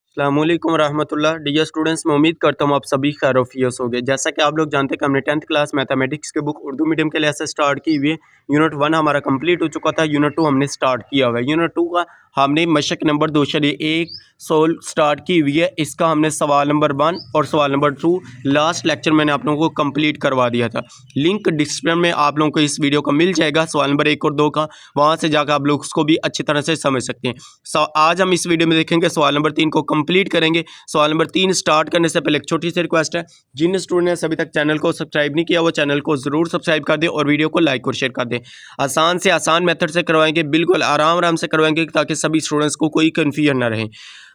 अस्सलामुअलैकुम रहमतुल्लाह। Dear students, मैं उम्मीद करता हूँ आप सभी खैरियत हो गए। जैसा कि आप लोग जानते हैं कि हमने 10th क्लास मैथमेटिक्स के बुक उर्दू मीडियम के लिए ऐसे स्टार्ट की हुई है। यूनिट 1 हमारा कंप्लीट हो चुका था, यूनिट 2 हमने स्टार्ट किया हुआ है। यूनिट 2 का हमने मशक नंबर 2 सोल्व स्टार्ट की हुई है। इसका हमने सवाल नंबर 1 और सवाल नंबर 2 लास्ट लेक्चर मैंने आप लोगों को कंप्लीट करवा दिया था। लिंक डिस्क्रिप्शन में आप लोगों को इस वीडियो का मिल जाएगा, सवाल नंबर 1 और 2 का। वहाँ से जाकर आप लोग उसको भी अच्छी तरह से समझ सकते हैं। आज हम इस वीडियो में देखेंगे सवाल नंबर 3 को कंप्लीट करेंगे। सवाल नंबर 3 स्टार्ट करने से पहले एक छोटी सी रिक्वेस्ट है, जिन स्टूडेंट ने अभी तक चैनल को सब्सक्राइब नहीं किया वो चैनल को जरूर सब्सक्राइब कर दें और वीडियो को लाइक और शेयर कर दें। आसान से आसान मेथड से करवाएंगे, बिल्कुल आराम से करवाएंगे ताकि सभी स्टूडेंट्स को कोई कन्फ्यूजन ना रहे।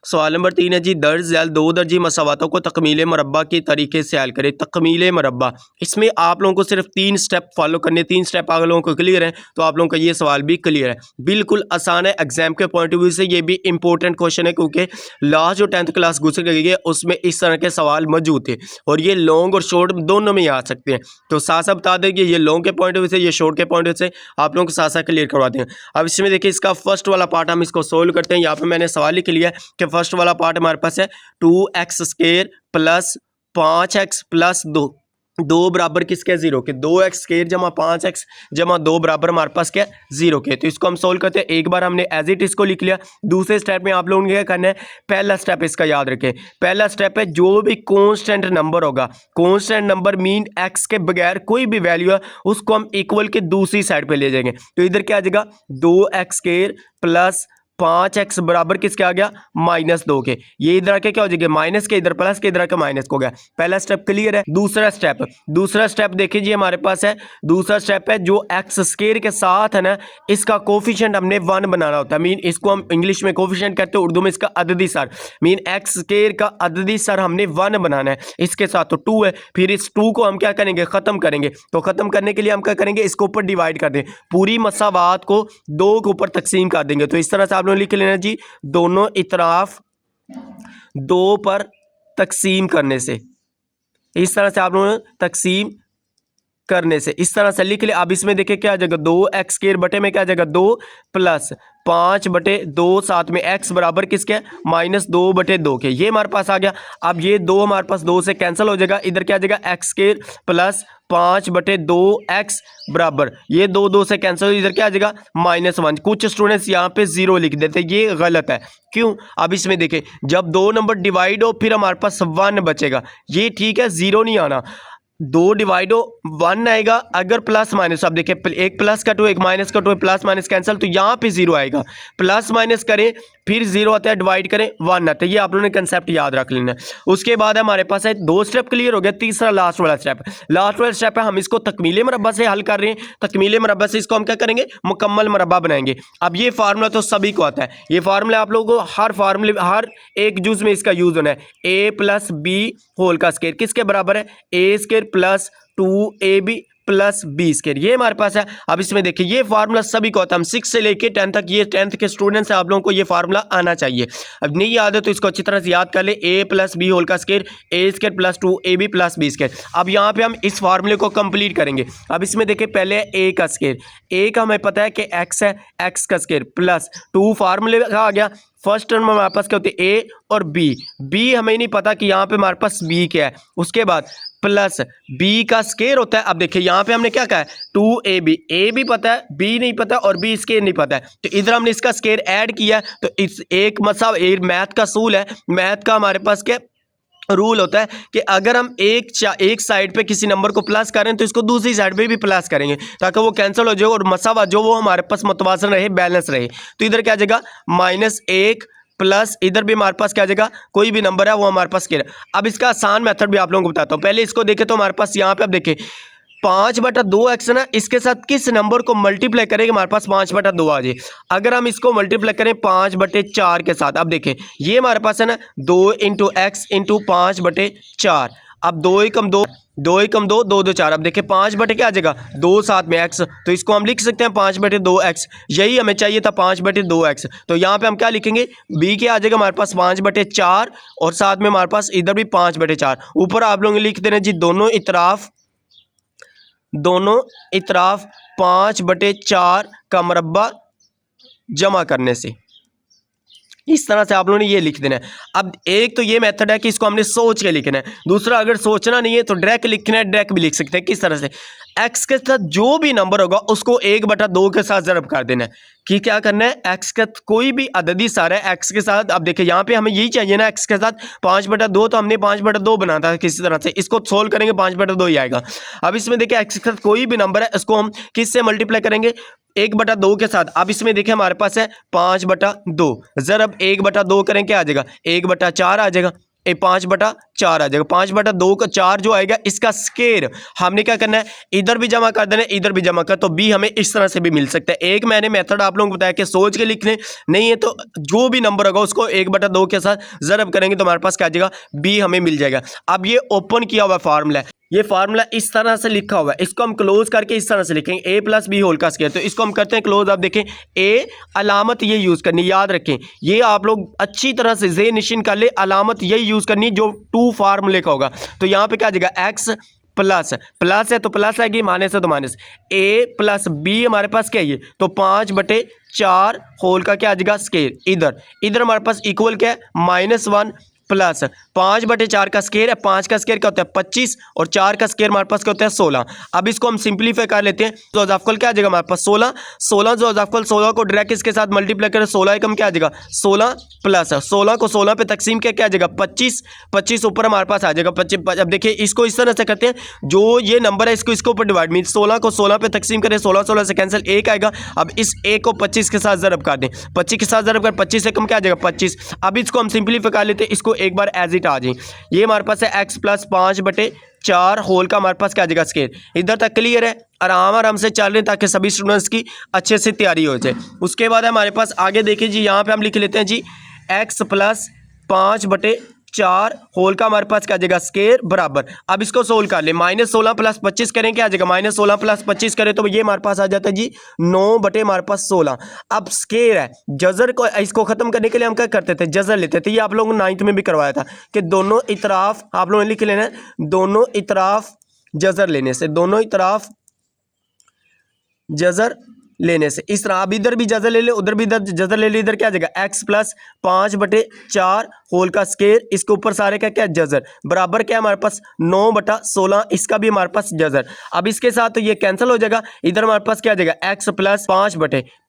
सवाल नंबर 3 है जी, दर्ज झैल दो दर्जी मसावातों को तकमील मुरब्बा के तरीके से हल करें। तकमील मुरब्बा, इसमें आप लोगों को सिर्फ 3 स्टेप फॉलो करने, 3 स्टेप आप लोगों को क्लियर है तो आप लोगों का ये सवाल भी क्लियर है। बिल्कुल आसान है, एग्जाम के पॉइंट ऑफ व्यू से ये भी इंपॉर्टेंट क्वेश्चन है क्योंकि लास्ट जो 10th क्लास गुजर गई है उसमें इस तरह के सवाल मौजूद थे और ये लॉन्ग और शॉर्ट दोनों में आ सकते हैं। तो साथ साथ बता दें कि ये लॉन्ग के पॉइंट ऑफ व्यू से, ये शॉर्ट के पॉइंट ऑफ व्यू से आप लोगों को साथ साथ क्लियर करवाते हैं। अब इसमें देखिए, इसका फर्स्ट वाला पार्ट हम इसको सोल्व करते हैं। यहाँ पे मैंने सवाल लिख लिया है कि फर्स्ट वाला पार्ट हमारे पास है 2x² प्लस 5x प्लस 2 बराबर किसके 0 के, 2x² जमा 5x जमा 2 बराबर हमारे पास क्या 0 के। तो इसको हम सोल्व करते हैं। एक बार हमने एज इट इसको लिख लिया। दूसरे स्टेप में आप लोगों ने क्या करना है, पहला स्टेप इसका याद रखें। पहला स्टेप है जो भी कांस्टेंट नंबर होगा, कांस्टेंट नंबर मीन x के बगैर कोई भी वैल्यू है उसको हम इक्वल के दूसरी साइड पे ले जाएंगे। तो इधर क्या आ जाएगा, 2x² प्लस 5x बराबर किसके आ गया, -2 के। ये इधर आके क्या हो जाएगा, माइनस के इधर प्लस के इधर आके माइनस को गया। पहला स्टेप क्लियर है। दूसरा स्टेप देखिए हमारे पास है, दूसरा स्टेप है जो x² के साथ है ना, इसका कोफिशिएंट हमने 1 बनाना होता है। मीन इसको हम इंग्लिश में कोफिशिएंट कहते हैं, उर्दू में इसका अददी सर। मीन x² का अददी सर हमने 1 बनाना है, इसके साथ तो 2 है। फिर इस 2 को हम क्या करेंगे, खत्म करेंगे। तो खत्म करने के लिए हम क्या करेंगे, इसको ऊपर डिवाइड कर दें, पूरी मसावात को 2 के ऊपर तकसीम कर देंगे। तो इस तरह से आप लोग लिख लेना जी, दोनों इतराफ 2 पर तकसीम करने से, इस तरह से आप लोग तकसीम करने से इस तरह से लिख ले। अब इसमें देखिए क्या आ जाएगा, 2x² बटे में क्या आ जाएगा 2 प्लस 5/2 साथ में x बराबर किसके, -2 बटे 2 के। ये हमारे पास आ गया। अब ये 2 हमारे पास 2 से कैंसिल हो जाएगा, इधर क्या आ जाएगा x² प्लस 5/2x बराबर, ये 2 से कैंसिल, इधर क्या आ जाएगा -1। कुछ स्टूडेंट्स यहाँ पे 0 लिख देते, ये गलत है। क्यों, अब इसमें देखें, जब 2 नंबर डिवाइड हो फिर हमारे पास 1 बचेगा, ये ठीक है, 0 नहीं आना। 2 डिवाइड हो 1 आएगा, अगर प्लस माइनस, आप देखिए एक प्लस का 2 एक माइनस का 2, प्लस माइनस कैंसिल, तो यहाँ पे 0 आएगा। प्लस माइनस करें फिर 0 आता है, डिवाइड करें 1 आता है। ये आप लोगों ने कंसेप्ट याद रख लेना। उसके बाद हमारे पास है 2 स्टेप क्लियर हो गया। तीसरा लास्ट वाला स्टेप है, हम इसको तकमील मुरब्बा से हल कर रहे हैं। तकमील मुरब्बा से इसको हम क्या करेंगे, मुकम्मल मुरब्बा बनाएंगे। अब ये फार्मूला तो सभी को आता है, ये फार्मूला आप लोगों को हर एक जुज में इसका यूज होना है। a + b होल का स्क्वायर किसके बराबर है, a² plus 2ab plus b², ये हमारे पास है। अब इसमें देखिए ये फार्मूला सभी को आता है, हम 6 से लेके 10 तक, ये 10th के स्टूडेंट्स हैं, आप लोगों को ये फार्मूला आना चाहिए। अब नहीं याद है तो इसको अच्छी तरह से याद कर ले, a + b होल का square a² plus 2ab plus b²। अब यहाँ पे हम इस फार्मूले को कंप्लीट करेंगे। अब इसमें देखिए पहले a का स्क्वायर, a का हमें पता है कि x है, x का स्क्वायर प्लस 2 फार्मूले का आ गया। फर्स्ट टर्म में हमारे पास क्या होती है, a और b हमें नहीं पता कि यहाँ पे हमारे पास b क्या है। उसके बाद प्लस b का स्क्वायर होता है। अब देखिए यहाँ पे हमने क्या कहा है, 2ab, a भी पता है, b नहीं पता और b स्क्वायर नहीं पता है, तो इधर हमने इसका स्क्वायर ऐड किया। तो इस एक मैथ का सूल है, मैथ का हमारे पास क्या रूल होता है कि अगर हम एक साइड पे किसी नंबर को प्लस करें तो इसको दूसरी साइड पे भी प्लस करेंगे ताकि वो कैंसिल हो जाए और मसावा जो वो हमारे पास मुतवाज़न रहे, बैलेंस रहे। तो इधर क्या आ जाएगा -1 प्लस इधर भी हमारे पास क्या आ जाएगा, कोई भी नंबर है वो हमारे पास क्या है। अब इसका आसान मेथड भी आप लोगों को बताता हूँ। पहले इसको देखें तो हमारे पास यहाँ पे, अब देखें 5/2x ना, इसके साथ किस नंबर को मल्टीप्लाई करेंगे हमारे पास 5/2 आ जाए। अगर हम इसको मल्टीप्लाई करें 5/4 के साथ, अब देखें ये हमारे पास है ना 2 × x × 5/4। अब 2 × 2 2 × 2 2 2 4। अब देखिए 5 बटे क्या आ जाएगा 2 साथ में x, तो इसको हम लिख सकते हैं 5/2x। यही हमें चाहिए था 5/2x। तो यहाँ पे हम क्या लिखेंगे, b क्या आ जाएगा हमारे पास 5/4 और साथ में हमारे पास इधर भी 5/4। ऊपर आप लोग लिख देना जी, दोनों इतराफ 5/4 का मुरब्बा जमा करने से। इस तरह से आप लोगों ने ये लिख देना है। अब एक तो ये मेथड है कि इसको हमने सोच के लिखना है, दूसरा अगर सोचना नहीं है तो डायरेक्ट लिखना है, डायरेक्ट भी लिख सकते हैं। किस तरह से, एक्स के साथ जो भी नंबर होगा उसको 1/2 के साथ ज़रब कर देना है। कि क्या करना है, एक्स का कोई भी अददी सारा है एक्स के साथ, अब देखिए यहाँ पे हमें यही चाहिए ना, एक्स के साथ 5/2, तो हमने 5/2 बनाना था किसी तरह से, इसको सोल्व करेंगे 5/2 ही आएगा। अब इसमें देखिए एक्स के साथ कोई भी नंबर है इसको हम किससे मल्टीप्लाई करेंगे, 1/2 के साथ। अब इसमें देखिए हमारे पास है 5/2, ज़रब 1/2 करें क्या आ जाएगा, 1/4 आ जाएगा, 5/4 आ जाएगा। 5/2 का 4 जो आएगा इसका स्केयर हमने क्या करना है, इधर भी जमा कर देना है, इधर भी जमा कर, तो बी हमें इस तरह से भी मिल सकता है। एक मैंने मेथड आप लोगों को बताया कि सोच के लिखने, नहीं है तो जो भी नंबर होगा उसको 1/2 के साथ ज़रब करेंगे तो हमारे पास क्या आ जाएगा, बी हमें मिल जाएगा। अब ये ओपन किया हुआ फार्मूला है, ये फार्मूला इस तरह से लिखा हुआ है, इसको हम क्लोज करके इस तरह से लिखेंगे, a + b होल का स्क्वायर। तो इसको हम करते हैं क्लोज। आप देखें a अलामत ये यूज़ करनी, याद रखें ये आप लोग अच्छी तरह से ज़े निशिन कर ले, अलामत यही यूज़ करनी जो टू फार्मूले का होगा। तो यहाँ पे क्या आ जाएगा, x प्लस है तो प्लस आएगी, माइनस है तो माइनस, a + b हमारे पास क्या है ये, तो 5/4 होल का क्या आ जाएगा स्क्वायर। इधर हमारे पास इक्वल क्या है, -1 प्लस 5/4 का स्क्वायर है, 5 का स्क्वायर क्या होता है 25, और 4 का स्क्वायर हमारे पास क्या होता है 16। अब इसको हम सिंपलीफाई कर लेते हैं, तो अज़ाफ़ुल क्या आ जाएगा हमारे पास 16 जो अज़ाफ़ुल 16 को डायरेक्ट इसके साथ मल्टीप्लाई करें, 16 एकम क्या आ जाएगा 16 प्लस 16 को 16 पे तकसीम क्या आ जाएगा 25 ऊपर हमारे पास आ जाएगा 25। अब देखिए इसको इस तरह से करते हैं, जो ये नंबर है इसको ऊपर डिवाइड, मीन 16 को 16 पे तकसीम करें, 16 से कैंसिल 1 आएगा। अब इस 1 को 25 के साथ ज़रब कर दें, 25 के साथ ज़रब कर 25 एकम क्या आ जाएगा 25। अब इसको हम सिंपलीफाई कर लेते हैं, इसको एक बार एज इट आ जाए। ये हमारे पास है x + 5/4 होल का हमारे पास क्या आ जाएगा स्क्वायर। इधर तक क्लियर है, आराम से चल रहे हैं ताकि सभी स्टूडेंट्स की अच्छे से तैयारी हो जाए। उसके बाद हमारे पास आगे देखिए जी, यहाँ पे हम लिख लेते हैं जी x + 5/4 होल का हमारे पास क्या आ जाएगा स्क्वायर बराबर। अब इसको सोल्व कर ले, -16 + 25 करें क्या आ जाएगा, -16 + 25 करें तो ये हमारे पास आ जाता है जी 9 हमारे पास 16। अब स्क्वायर है, जजर को इसको खत्म करने के लिए हम क्या करते थे, जजर लेते थे। ये आप लोगों ने 9th में भी करवाया था कि दोनों इतराफ आप लोगों ने लिख लेना है, दोनों इतराफ जजर लेने से, दोनों इतराफ जजर लेने से इस तरह। अब इधर भी जजर ले ले, उधर भी इधर जजर ले ले, इधर क्या आ जाएगा x + 5/4 होल का स्क्वायर, इसके ऊपर सारे का क्या जजर बराबर क्या है हमारे पास 9/16, इसका भी हमारे पास जजर। अब इसके साथ तो ये कैंसिल हो जाएगा, इधर हमारे पास क्या आ जाएगा x +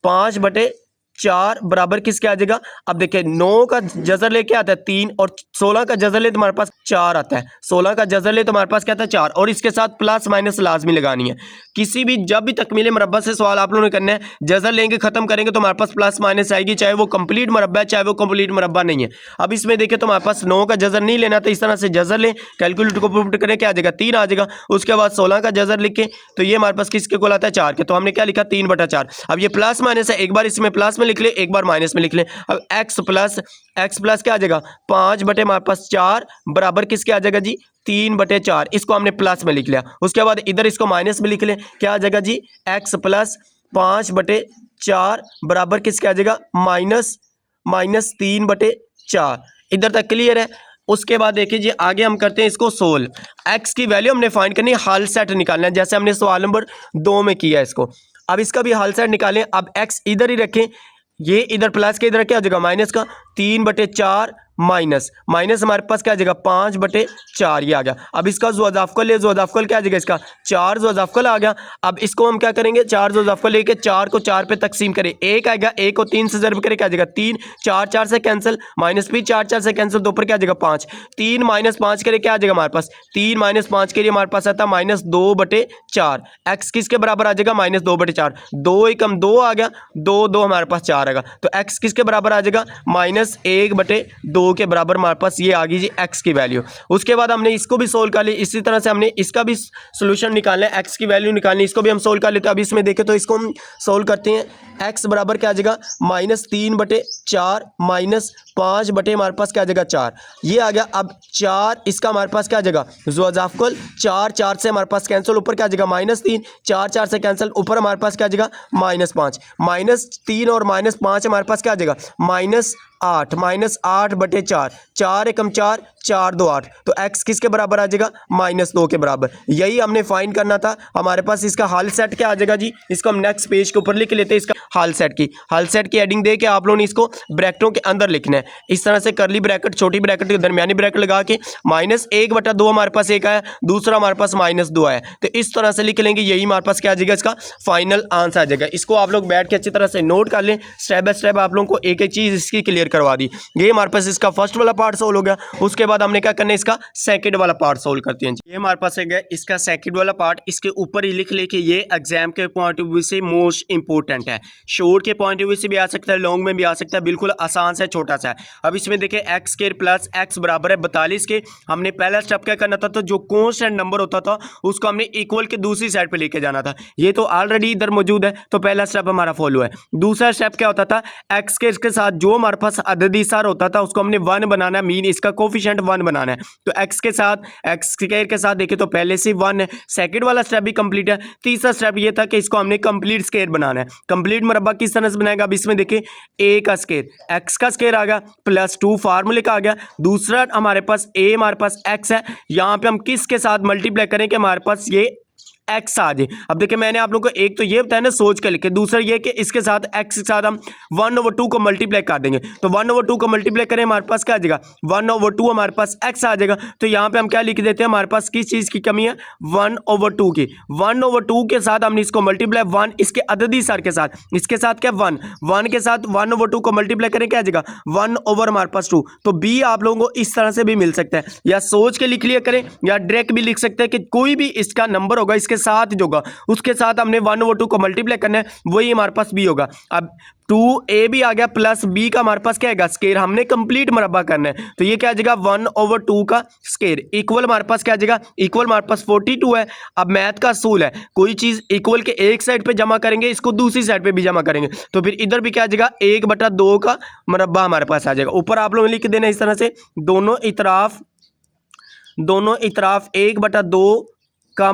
5/4 बराबर किसके आ जाएगा। अब देखिए 9 का जजर लेके आता है 3, और 16 का जजर ले तो हमारे पास 4 आता है, 16 का जजर ले तो हमारे पास क्या आता है 4, और इसके साथ प्लस माइनस लाजमी लगानी है। किसी भी जब भी तकमीले मुरब्बा से सवाल आप लोगों ने करना है, जजर लेंगे खत्म करेंगे तो हमारे पास प्लस माइनस आएगी, चाहे वो कंप्लीट मुरब्बा है चाहे वो कंप्लीट मुरब्बा नहीं है। अब इसमें देखिए तो हमारे पास 9 का जजर नहीं लेना, तो इस तरह से जजर लें, कैलकुलेटर को पुट करें क्या आ जाएगा 3 आ जाएगा। उसके बाद 16 का जजर लिखें तो ये हमारे पास किसके को आता है 4 के, तो हमने क्या लिखा 3/4। अब ये प्लस माइनस है, एक बार इसमें प्लस में लिख ले, एक बार माइनस में लिख ले। अब x प्लस क्या आ जाएगा 5/4 बराबर किसके आ जाएगा जी 3/4, इसको हमने प्लस में लिख लिया। उसके बाद इधर इसको माइनस में लिख लें, क्या आ जाएगा जी x + 5/4 बराबर किसके आ जाएगा -3/4। इधर तक क्लियर है। उसके बाद देखिए जी आगे हम करते हैं इसको सोल्व। x की वैल्यू हमने फाइंड करनी है, हल सेट निकालना है, जैसे हमने सवाल नंबर 2 में किया इसको। अब इसका भी हल सेट निकालें। अब x इधर ही रखें, ये इधर प्लस के इधर क्या आ जाएगा माइनस का 3/4 माइनस हमारे पास क्या आ जाएगा 5/4, ये आ गया। अब इसका जो अज़ाफ़ुल है, जो अज़ाफ़ुल क्या आ जाएगा इसका 4 जो अज़ाफ़ुल आ गया। अब इसको हम क्या करेंगे 4 जो अज़ाफ़ुल लेके 4 को 4 पे तकसीम करें, 1 आएगा, 1 को 3 से ज़रब करें क्या आ जाएगा 3, 4 से कैंसिल, माइनस भी 4 से कैंसिल, तो ऊपर क्या आ जाएगा 5, 3 - 5 करे क्या आ जाएगा हमारे पास 3 - 5 के लिए हमारे पास आता है -2/4। एक्स किसके बराबर आ जाएगा -2/4, 2 एकम 2 आ गया, 2 हमारे पास 4 आएगा, तो एक्स किसके बराबर आ जाएगा -1/2 के बराबर हमारे पास ये आ गई जी x की वैल्यू। उसके बाद हमने इसको भी सोल्व कर लिया, इसी तरह से हमने इसका भी सोल्यूशन निकालना है, x की वैल्यू निकालनी है, इसको भी हम सोल्व कर लेते हैं। अब इसमें देखें तो इसको हम सोल्व करते हैं, x बराबर क्या आ जाएगा -3/4 -5 हमारे पास क्या आ जाएगा 4, ये आ गया। अब 4 इसका हमारे पास क्या आ जाएगा जो अज़ाफ़ुल 4 से हमारे पास कैंसिल, ऊपर क्या आ जाएगा -3, 4 से कैंसिल, ऊपर हमारे पास क्या आ जाएगा -5 और -5 हमारे पास क्या आ जाएगा 8 -8/4, 4 एकम 4, 4 2 8, तो x किसके बराबर आ जाएगा -2 के बराबर। यही हमने फाइंड करना था। हमारे पास इसका हल सेट क्या आ जाएगा जी, इसको हम नेक्स्ट पेज के ऊपर लिख लेते हैं। इसका हल सेट की हेडिंग दे के आप लोगों ने इसको ब्रैकेटों के अंदर लिखना है। इस तरह से करली ब्रैकेट, छोटी ब्रैकेट के दरमियानी ब्रैकेट लगा के -1/2 हमारे पास एक आया, दूसरा हमारे पास -2 आया, तो इस तरह से लिख लेंगे। यही हमारे पास क्या आ जाएगा, इसका फाइनल आंसर आ जाएगा। इसको आप लोग बैठ के अच्छी तरह से नोट कर लें। स्टेप बाय स्टेप आप लोगों को एक एक चीज इसकी क्लियर करवा दी। ये हमारे पास इसका फर्स्ट वाला पार्ट सोल्व हो गया। उसके बाद हमने क्या करना है, इसका सेकंड वाला पार्ट सोल्व करते हैं। ये हमारे पास है इसका सेकंड वाला पार्ट। इसके ऊपर ही लिख ले कि ये एग्जाम के पॉइंट ऑफ व्यू से मोस्ट इंपोर्टेंट है। शॉर्ट के पॉइंट ऑफ व्यू से भी आ सकता है, लॉन्ग में भी आ सकता है, बिल्कुल आसान सा छोटा सा है। अब इसमें देखिए x² प्लस x बराबर है 42 के। हमने पहला स्टेप क्या करना था, तो जो कांस्टेंट नंबर होता था उसको हमने इक्वल के दूसरी साइड पे लेके जाना था। ये तो ऑलरेडी इधर मौजूद है, तो पहला स्टेप हमारा फॉलो है। दूसरा स्टेप क्या होता था, x के इसके साथ जो हमारे पास अददी सार होता था उसको हमने 1 बनाना है, मीन इसका कोफिशिएंट 1 बनाना है। तो x के साथ x² के साथ देखे तो पहले से 1 है। सेकंड वाला स्टेप भी कंप्लीट है। तीसरा स्टेप ये था कि इसको हमने कंप्लीट स्क्वायर बनाना है। कंप्लीट मुरब्बा किस तरह से बनाएगा, अब इसमें देखिए a का स्क्वायर, x का स्क्वायर आ गया प्लस 2 फार्मूले का आ गया। दूसरा हमारे पास हमारे पास x है, यहाँ पे हम किसके साथ मल्टीप्लाई करें कि हमारे पास ये x आ जाए। अब देखिए मैंने आप लोगों को एक तो ये बताया ना सोच के लिखे, दूसरा ये कि इसके साथ x के साथ हम 1/2 को मल्टीप्लाई कर देंगे। तो 1/2 को मल्टीप्लाई करें हमारे पास क्या आ जाएगा, 1/2 हमारे पास x आ जाएगा। तो यहाँ पे हम क्या लिख देते हैं, हमारे पास किस चीज़ की कमी है, 1/2 की। 1/2 के साथ हमने इसको मल्टीप्लाई 1 इसके अददी सार के साथ, इसके साथ क्या 1 के साथ 1/2 को मल्टीप्लाई करें क्या आ जाएगा, 1/2 हमारे पास 2। तो b आप लोगों को इस तरह से भी मिल सकता है, या सोच के लिख लिया करें या डायरेक्ट भी लिख सकते हैं कि कोई भी इसका नंबर होगा इसके साथ जो होगा उसके साथ हमने 1/2 को मल्टीप्लाई करना है, वही हमारे पास b होगा। अब 2a भी आ गया प्लस b का हमारे पास क्या है स्क्वायर, हमने कंप्लीट मुरब्बा करना है। तो ये क्या आ जाएगा 1/2 का स्क्वायर इक्वल हमारे पास क्या आ जाएगा, इक्वल हमारे पास 42 है। अब मैथ का असूल है, कोई चीज इक्वल के एक साइड पे जमा करेंगे इसको दूसरी साइड पे भी जमा करेंगे, तो फिर इधर भी क्या आ जाएगा 1/2 का मुरब्बा हमारे पास आ जाएगा। ऊपर आप लोगों ने लिख देना इस तरह से, दोनों इतराफ 1/2 का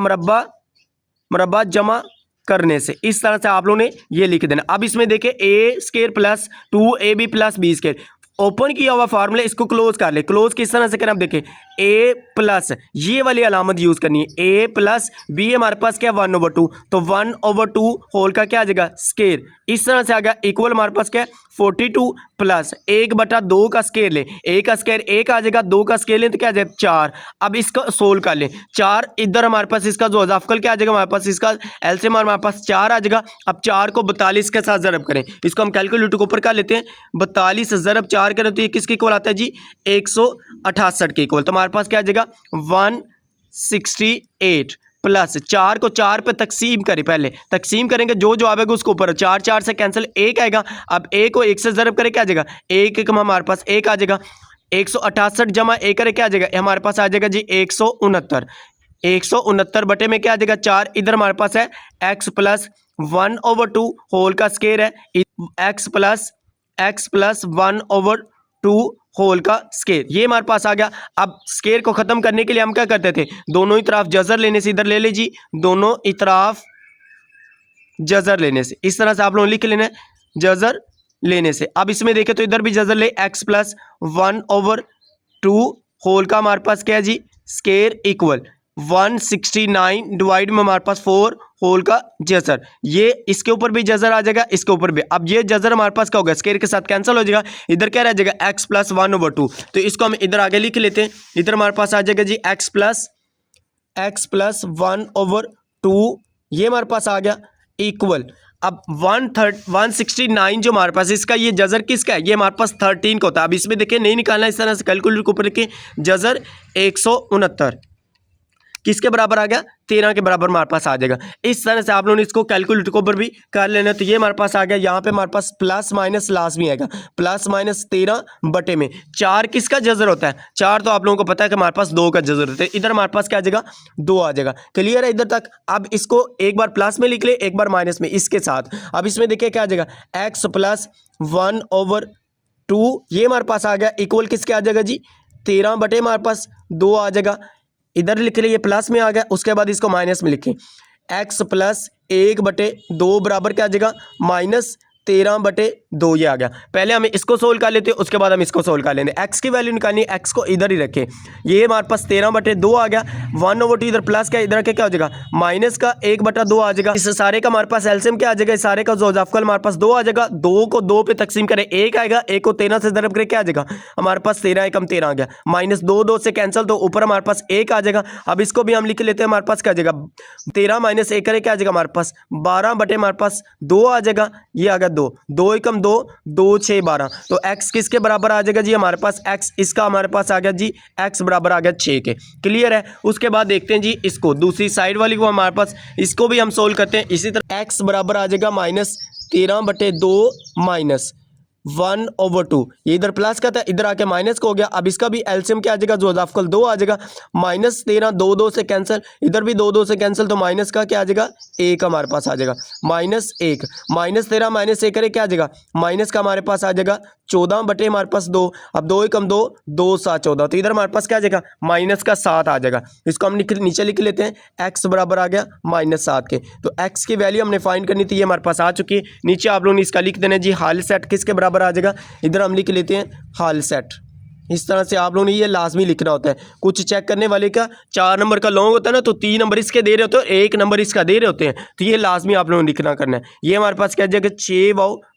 मुरब्बा जमा करने से, इस तरह से आप लोगों ने ये लिख देना। अब इसमें देखिए a² plus 2ab plus b², open किया हुआ फार्मूला इसको क्लोज कर ले। क्लोज किस तरह से करें, अब देखिए a प्लस ये वाली अलामत यूज करनी है, a प्लस b हमारे पास क्या 1/2, तो 1/2 होल का क्या आ जाएगा स्क्वायर, इस तरह से आ गया इक्वल हमारे पास क्या 42 प्लस 1/2 का स्क्वायर ले, a का स्क्वायर 1 आ जाएगा, 2 का स्क्वायर ले तो क्या आ जाएगा 4। अब इसका सोल्व कर ले, 4 इधर हमारे पास इसका जो अजाफकल क्या आ जाएगा, हमारे पास इसका एलसीएम हमारे पास 4 आ जाएगा। अब 4 को 42 के साथ ज़रब करें, इसको हम कैलकुलेटर के ऊपर कर लेते हैं। 42 ज़रब 4 करें तो ये किसके इक्वल आता है जी 168 के इक्वल। तो हमारे पास क्या आ जाएगा 168 प्लस 4 को 4 पे तकसीम करें, पहले तकसीम करेंगे जो जो आएगा उसको ऊपर 4 से कैंसिल 1 आएगा। अब 1 को 1 से ज़रब करें क्या आ जाएगा 1 हमारे पास 1 आ जाएगा, 168 जमा 1 करें क्या आ जाएगा हमारे पास आ जाएगा जी 169। 169 बटे में क्या आ जाएगा 4, इधर हमारे पास है x प्लस 1/2 होल का स्क्वायर है, x प्लस 1/2 होल का स्क्वायर, ये हमारे पास आ गया। अब स्क्वायर को खत्म करने के लिए हम क्या करते थे, दोनों ही तरफ जजर लेने से, इधर ले ले जी दोनों ही तरफ जजर लेने से, इस तरह से आप लोग लिख लेना है जजर लेने से। अब इसमें देखें तो इधर भी जजर ले, x प्लस 1/2 होल का हमारे पास क्या है जी स्क्वायर इक्वल 169 डिवाइड में हमारे पास 4 होल का जजर, ये इसके ऊपर भी जजर आ जाएगा, इसके ऊपर भी। अब ये जजर हमारे पास क्या होगा स्क्वायर के साथ कैंसिल हो जाएगा, इधर क्या रह जाएगा x प्लस 1/2, तो इसको हम इधर आगे लिख लेते हैं। इधर हमारे पास आ जाएगा जी x प्लस 1/2, ये हमारे पास आ गया इक्वल। अब 169 जो हमारे पास इसका ये जजर किसका है, ये हमारे पास 13 का होता है। अब इसमें देखिए नहीं निकालना, इस तरह से कैलकुलेटर के ऊपर लिखे जजर 169 किसके बराबर आ गया 13 के बराबर हमारे पास आ जाएगा। इस तरह से आप लोगों ने इसको कैलकुलेटर के ऊपर भी कर लेना। तो ये हमारे पास आ गया, यहाँ पे हमारे पास प्लस माइनस लाजमी आएगा, प्लस माइनस 13 बटे में 4 किसका जजर होता है 4, तो आप लोगों को पता है कि हमारे पास 2 का जजर होता है, इधर हमारे पास क्या आ जाएगा 2 आ जाएगा। क्लियर है इधर तक। अब इसको एक बार प्लस में लिख ले, एक बार माइनस में इसके साथ। अब इसमें देखिए क्या आ जाएगा x प्लस 1/2, ये हमारे पास आ गया इक्वल किसके आ जाएगा जी 13 बटे हमारे पास 2 आ जाएगा, इधर लिख लिए प्लस में आ गया। उसके बाद इसको माइनस में लिखें x प्लस 1/2 बराबर क्या आ जाएगा 13/2 ये आ गया। पहले हमें इसको सोल्व कर लेते हैं, उसके बाद हम इसको सोल्व कर लेंगे। एक्स की वैल्यू निकालनी है, एक्स को इधर ही रखें। ये हमारे पास 13/2 आ गया। 1/2 इधर प्लस का, इधर के क्या हो जाएगा माइनस का, 1/2 आ जाएगा। इस सारे का हमारे पास एलसीएम क्या आ जाएगा, इस सारे का जोड़फल हमारे पास 2 आ जाएगा। 2 को 2 पे तकसीम करें 1 आएगा, 1 को 13 से ज़रब करें क्या आ जाएगा हमारे पास 13 एकम 13 आ गया। माइनस 2 2 से कैंसिल, तो ऊपर हमारे पास 1 आ जाएगा। अब इसको भी हम लिख लेते हैं, हमारे पास क्या आ जाएगा 13 माइनस 1 करें क्या आ जाएगा हमारे पास 12 हमारे पास 2 आ जाएगा। ये आ गया 2 2 एकम 2 2 6 12। तो x किसके बराबर आ जाएगा जी हमारे पास, x इसका हमारे पास आ गया जी x बराबर आ गया 6 के। क्लियर है। उसके बाद देखते हैं जी इसको दूसरी साइड वाली को हमारे पास, इसको भी हम सोल्व करते हैं। इसी तरह x बराबर आ जाएगा -13/2 माइनस 1/2। ये इधर प्लस का था, इधर आके माइनस का हो गया। अब इसका भी एलसीएम क्या आ जाएगा, जोड़फल 2 आ जाएगा। -13 2 2 से कैंसिल, इधर भी 2 2 से कैंसिल, तो माइनस का क्या आ जाएगा 1 हमारे पास आ जाएगा। -1 -13 माइनस 1 करे क्या आ जाएगा माइनस का हमारे पास आ जाएगा 14 हमारे पास 2। अब 2 एकम 2 2 7 14, तो इधर हमारे पास क्या आ जाएगा माइनस का 7 आ जाएगा। इसको हम नीचे लिख लेते हैं, x बराबर आ गया -7 के। तो x की वैल्यू हमने फाइंड करनी थी, ये हमारे पास आ चुकी है। नीचे आप लोगों ने इसका लिख देना जी हाल सेट किसके बराबर आ जाएगा, इधर हम लिख लेते हैं हाल सेट। इस तरह से आप लोगों ने ये लाजमी लिखना होता है। कुछ चेक करने वाले का 4 नंबर का लॉन्ग होता है ना, तो 3 नंबर इसके दे रहे होते हैं और 1 नंबर इसका दे रहे होते हैं, तो ये लाजमी आप लोगों ने लिखना करना है। ये हमारे पास क्या जाएगा 6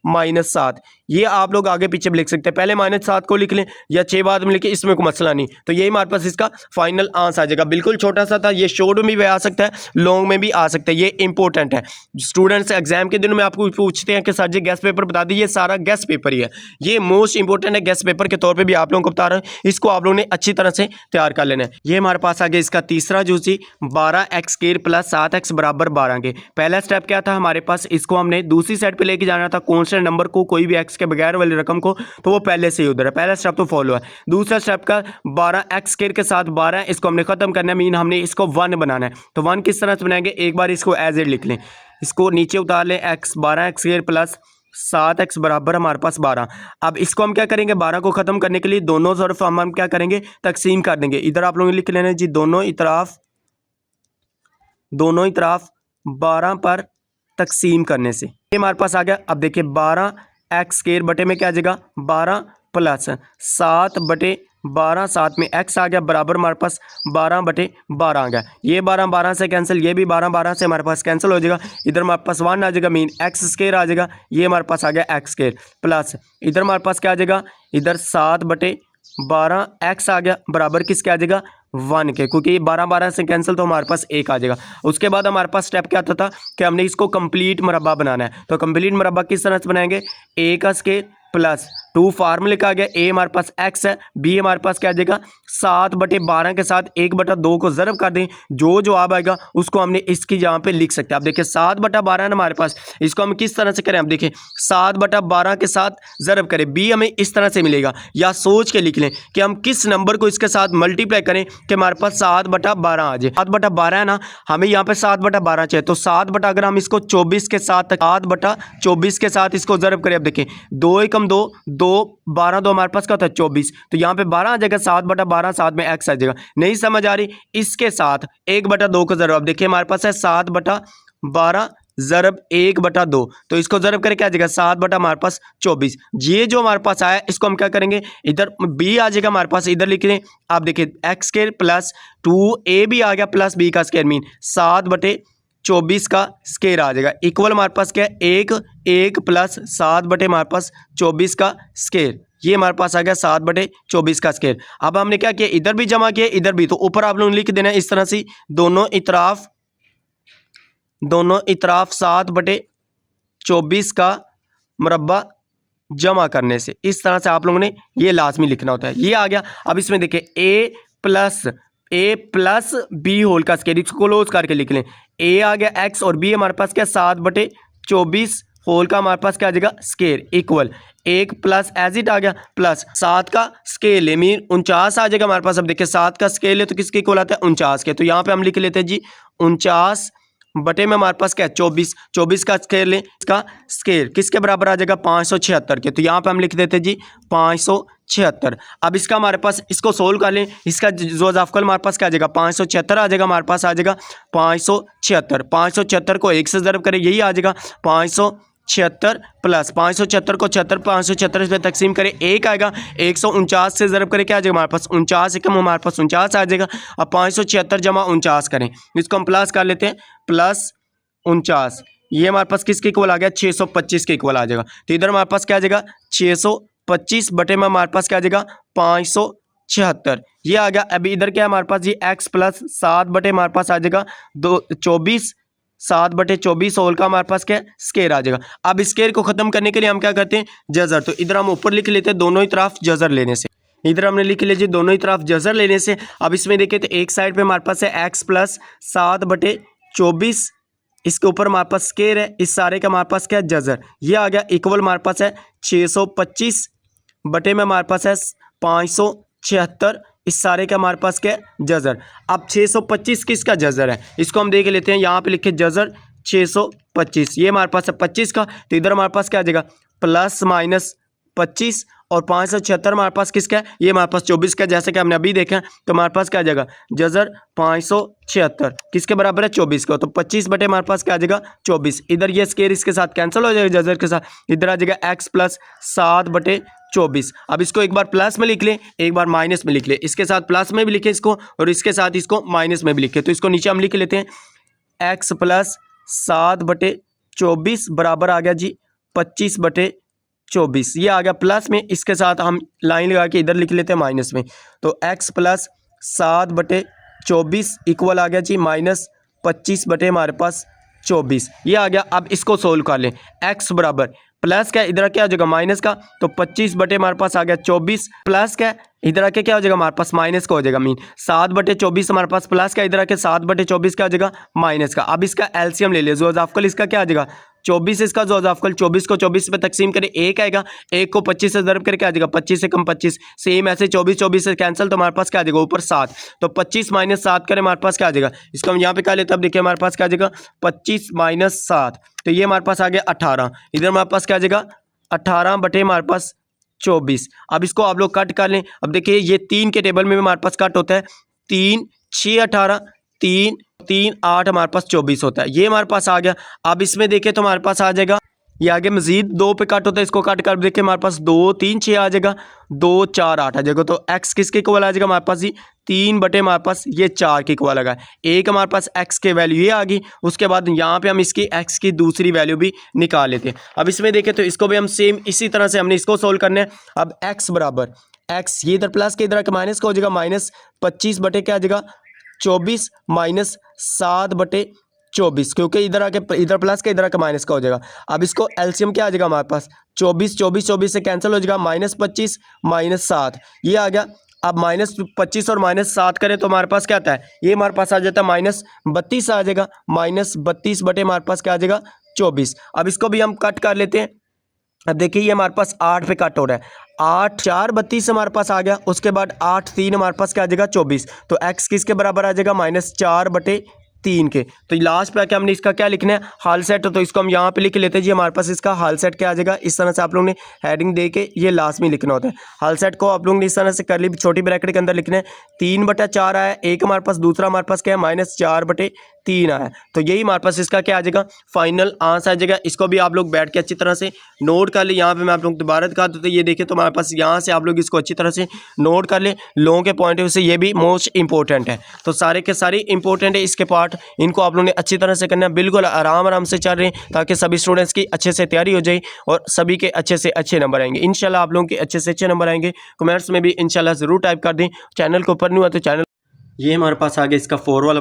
-7। ये आप लोग आगे पीछे भी लिख सकते हैं, पहले -7 को लिख लें या 6 बाद में लिखे, इसमें कोई मसला नहीं। तो यही हमारे पास इसका फाइनल आंसर आ जाएगा। बिल्कुल छोटा सा था, ये शॉर्ट में भी आ सकता है, लॉन्ग में भी आ सकता है। ये इंपॉर्टेंट है। स्टूडेंट्स एग्जाम के दिनों में आपको पूछते हैं कि सर जी गेस्ट पेपर बता दीजिए, सारा गेस्ट पेपर ही है, ये मोस्ट इंपॉर्टेंट है। गेस्ट पेपर के तौर पर भी आप लोगों को बता रहा हूँ, इसको आप लोगों ने अच्छी तरह से तैयार कर लेना है। ये हमारे पास आ गया इसका तीसरा जूसी 12x² + 7x = 12 के। पहला स्टेप क्या था हमारे पास, इसको हमने दूसरी साइड पे लेके जाना था, कांस्टेंट नंबर को, कोई भी x के बगैर वाली रकम को, तो वो पहले से ही उधर है। पहला स्टेप तो फॉलो है। दूसरा स्टेप का 12x² के साथ 12, इसको हमने खत्म करना है, मीन हमने इसको 1 बनाना है। तो 1 किस तरह से बनाएंगे, एक बार इसको एज इट लिख लें, इसको नीचे उतार लें, x 12x² + 7x = हमारे पास 12। अब इसको हम क्या करेंगे, 12 को ख़त्म करने के लिए दोनों तरफ हम क्या करेंगे तकसीम कर देंगे। इधर आप लोगों ने लिख लेना है जी दोनों ही तरफ 12 पर तकसीम करने से ये हमारे पास आ गया। अब देखिए 12x² बटे में क्या आ जाएगा 12 + 7/12, 7 में x आ गया, बराबर हमारे पास 12/12 आ गया। ये 12 12 से कैंसिल, ये भी 12 12 से हमारे पास कैंसिल हो जाएगा। इधर हमारे पास 1 आ जाएगा, मीन x² आ जाएगा। ये हमारे पास आ गया x² प्लस इधर हमारे पास क्या आ जाएगा, इधर 7/12 x आ गया, बराबर किसके आ जाएगा 1 के, क्योंकि ये 12 12 से कैंसिल, तो हमारे पास 1 आ जाएगा। उसके बाद हमारे पास स्टेप क्या था कि हमने इसको कंप्लीट मुरब्बा बनाना है। तो कंप्लीट मुरब्बा किस तरह से बनाएंगे, a का स्क्वायर प्लस 2 फार्मूले का आ गया, a हमारे पास x है, b हमारे पास क्या आ जाएगा 7/12 के साथ 1/2 को ज़रब कर दें, जो जवाब आएगा उसको हमने इसकी यहाँ पे लिख सकते हैं। अब देखिए 7/12 है ना हमारे पास, इसको हम किस तरह से करें, अब देखिए 7/12 के साथ ज़रब करें, b हमें इस तरह से मिलेगा, या सोच के लिख लें कि हम किस नंबर को इसके साथ मल्टीप्लाई करें कि हमारे पास 7/12 आ जाए। 7/12 है ना, हमें यहाँ पे 7/12 चाहिए, तो 7 अगर हम इसको 24 के साथ 7/24 के साथ इसको ज़रब करें, अब देखिए 2 एकम 2 2 12 2 हमारे पास क्या होता है 24, तो यहाँ पे 12 आ जाएगा, 7/12 साथ में x आ जाएगा। नहीं समझ आ रही, इसके साथ 1/2 को ज़रब, अब देखिए हमारे पास है 7/12 ज़रब 1/2, तो इसको ज़रब करके क्या आ जाएगा 7 हमारे पास 24। ये जो हमारे पास आया इसको हम क्या करेंगे, इधर b आ जाएगा हमारे पास, इधर लिख लें। आप देखिए x² प्लस 2a भी आ गया प्लस b का स्क्वायर, मीन 7/24 का स्क्वायर आ जाएगा, इक्वल हमारे पास क्या है 1 प्लस 7 हमारे पास 24 का स्क्वायर। ये हमारे पास आ गया 7/24 का स्क्वायर। अब हमने क्या किया, इधर भी जमा किया इधर भी, तो ऊपर आप लोगों ने लिख देना है इस तरह से, दोनों इतराफ 7/24 का मुरब्बा जमा करने से, इस तरह से आप लोगों ने ये लाजमी लिखना होता है। ये आ गया। अब इसमें देखिए a प्लस b होल का स्क्वायर, इसको क्लोज करके लिख लें, a आ गया x और b हमारे पास क्या 7/24 होल का हमारे पास क्या आ जाएगा square, equal 1 plus as it आ गया प्लस 7 का स्केल है, मीन 49 आ जाएगा हमारे पास। अब देखिए 7 का स्केल है तो किसके इक्वल आता है 49 के, तो यहाँ पे हम लिख लेते हैं जी 49 बटे में हमारे पास क्या है 24 का स्केल है, इसका स्केल किसके बराबर आ जाएगा 576 के, तो यहाँ पे हम लिख देते हैं जी 576। अब इसका हमारे पास इसको सोल्व कर लें, इसका जोड़फल हमारे पास क्या आ जाएगा 576 आ जाएगा, हमारे पास आ जाएगा 576 को 1 से ज़रब करें, यही आ जाएगा 576 प्लस 576 को 576 पे तकसीम करें, एक आएगा, 149 से ज़रब करें, क्या आ जाएगा हमारे पास 49 एकम हमारे पास 49 आ जाएगा। अब 576 जमा 49 करें, इसको हम प्लस कर लेते हैं, प्लस 49, ये हमारे पास किसके इक्वल आ गया, 625 के इक्वल आ जाएगा। तो इधर हमारे पास क्या आ जाएगा, 625 बटे में हमारे पास क्या आ जाएगा 576, ये आ गया। अभी इधर क्या है हमारे पास, ये x प्लस 7 बटे हमारे पास आ जाएगा 24, 7 बटे 24 होल का हमारे पास क्या है स्केयर आ जाएगा। अब स्केयर को ख़त्म करने के लिए हम क्या करते हैं, जज़र। तो इधर हम ऊपर लिख लेते हैं दोनों ही तरफ जज़र लेने से, इधर हमने लिख लीजिए दोनों ही तरफ जज़र लेने से। अब इसमें देखिए तो एक साइड पे हमारे पास है x प्लस 7 बटे 24, इसके ऊपर हमारे पास स्केयर है, इस सारे का हमारे पास क्या है जज़र, ये आ गया इक्वल हमारे पास है 625 बटे में हमारे पास है 576, इस सारे का हमारे पास क्या है जज़र। अब 625 किसका जज़र है, इसको हम देख लेते हैं, यहाँ पे लिखे जज़र 625, ये हमारे पास है 25 का, तो इधर हमारे पास क्या आ जाएगा प्लस माइनस 25, और 576 हमारे पास किसका है, ये हमारे पास 24 का, जैसे कि हमने अभी देखा तो हमारे पास क्या आ जाएगा जज़र 576 किसके बराबर है 24 का, तो 25 बटे हमारे पास क्या आ जाएगा 24। इधर ये स्केयर इसके साथ कैंसिल हो जाएगा जज़र के साथ, इधर आ जाएगा x प्लस 7 बटे 24। अब इसको एक बार प्लस में लिख लें, एक बार माइनस में लिख लें, इसके साथ प्लस में भी लिखें इसको, और इसके साथ इसको माइनस में भी लिखें। तो इसको नीचे हम लिख लेते हैं, x प्लस 7 बटे 24 बराबर आ गया जी 25 बटे 24, ये आ गया प्लस में, इसके साथ हम लाइन लगा के इधर लिख लेते हैं माइनस में। तो x प्लस 7 बटे 24 इक्वल आ गया जी माइनस 25 बटे हमारे पास 24, ये आ गया। अब इसको सोल्व कर लें, x बराबर प्लस क्या इधर क्या हो जाएगा माइनस का, तो 25 बटे हमारे पास आ गया 24, प्लस क्या इधर आके क्या हो जाएगा हमारे पास माइनस का हो जाएगा, मीन 7 बटे 24 हमारे पास प्लस का, इधर आके 7 बटे 24 क्या हो जाएगा माइनस का। अब इसका एलसीएम ले लिया, ज़ोज़ाफ़कल इसका क्या आ जाएगा 24, इसका ज़ोज़ाफ़कल 24 को 24 पे तकसीम करें, एक आएगा, एक को 25 से ज़रब करके आ जाएगा 25 से कम 25, सेम ऐसे 24 से कैंसिल, तो हमारे पास क्या आ जाएगा ऊपर 7, तो 25 माइनस 7 करें हमारे पास क्या आ जाएगा, इसको हम यहाँ पे क्या लेते हैं, अब देखिए हमारे पास क्या आ जाएगा 25 माइनस 7, तो ये हमारे पास आ गया 18, इधर हमारे पास क्या आ जाएगा 18 बटे हमारे पास 24। अब इसको आप लोग कट कर लें, अब देखिए ये 3 के टेबल में भी हमारे पास कट होता है, 3 6 18, 3 3 8 हमारे पास 24 होता है, ये हमारे पास आ गया। अब इसमें देखें तो हमारे पास आ जाएगा, ये आगे मजीद 2 पे कट होता है, इसको कट कर देखिए हमारे पास 2 3 6 आ जाएगा, 2 4 8 आ जाएगा, तो x किसके इक्वल आ जाएगा हमारे पास जी 3 बटे हमारे पास ये 4 के इक्वल लगा, एक हमारे पास x के वैल्यू ये आ गई, उसके बाद यहाँ पे हम इसकी x की दूसरी वैल्यू भी निकाल लेते हैं। अब इसमें देखें तो इसको भी हम सेम इसी तरह से हमने इसको सोल्व करना है। अब x बराबर x, ये इधर प्लस के इधर का माइनस का हो जाएगा, माइनस 25 बटे क्या आ जाएगा 24 माइनस 7 बटे 24, क्योंकि इधर आके इधर प्लस का इधर आके माइनस का हो जाएगा। अब इसको एलसीएम क्या आ जाएगा हमारे पास 24 से कैंसिल हो जाएगा, माइनस 25 माइनस 7 ये आ गया। अब माइनस 25 और माइनस 7 करें तो हमारे पास क्या आता है, ये हमारे पास आ जाता है माइनस 32 आ जाएगा, माइनस 32 बटे हमारे पास क्या आ जाएगा 24। अब इसको भी हम कट कर लेते हैं, अब देखिए ये हमारे पास 8 पे कट हो रहा है, 8 4 32 हमारे पास आ गया, उसके बाद 8 3 हमारे पास क्या आ जाएगा 24, तो x किसके बराबर आ जाएगा माइनस 4 बटे 3 के। तो लास्ट पे आके हमने इसका क्या लिखना है हाल सेट, तो इसको हम यहाँ पे लिख लेते हैं जी, हमारे पास इसका हाल सेट क्या आ जाएगा, इस तरह से आप लोगों ने हेडिंग दे के ये लास्ट में लिखना होता है। हाल सेट को आप लोगों ने इस तरह से कर ली, छोटी ब्रैकेट के अंदर लिखना है, 3 बटा 4 आया एक हमारे पास, दूसरा हमारे पास क्या है माइनस 4 बटे 3 आया, तो यही हमारे पास इसका क्या आ जाएगा फाइनल आंसर आ जाएगा। इसको भी आप लोग बैठ के अच्छी तरह से नोट कर ले, यहाँ पे मैं आप लोग दोबारा दिखा दूँ, तो ये देखें तो हमारे पास यहाँ से आप लोग इसको अच्छी तरह से नोट कर ले, लोगों के पॉइंट ऑफ व्यू से ये भी मोस्ट इंपॉर्टेंट है, तो सारे के सारे इंपॉर्टेंट है इसके पार्ट, इनको आप लोगों ने अच्छी तरह से करना है, बिल्कुल आराम से चल रहे हैं, ताकि सभी स्टूडेंट्स की अच्छे से तैयारी हो जाए और सभी के अच्छे से अच्छे नंबर आएंगे इंशाल्लाह, आप लोगों के अच्छे से अच्छे नंबर आएंगे। कमेंट्स में भी इंशाल्लाह ज़रूर टाइप कर दें, चैनल को ऊपर नहीं हुआ तो चैनल, ये हमारे पास आ गया इसका 4 वाला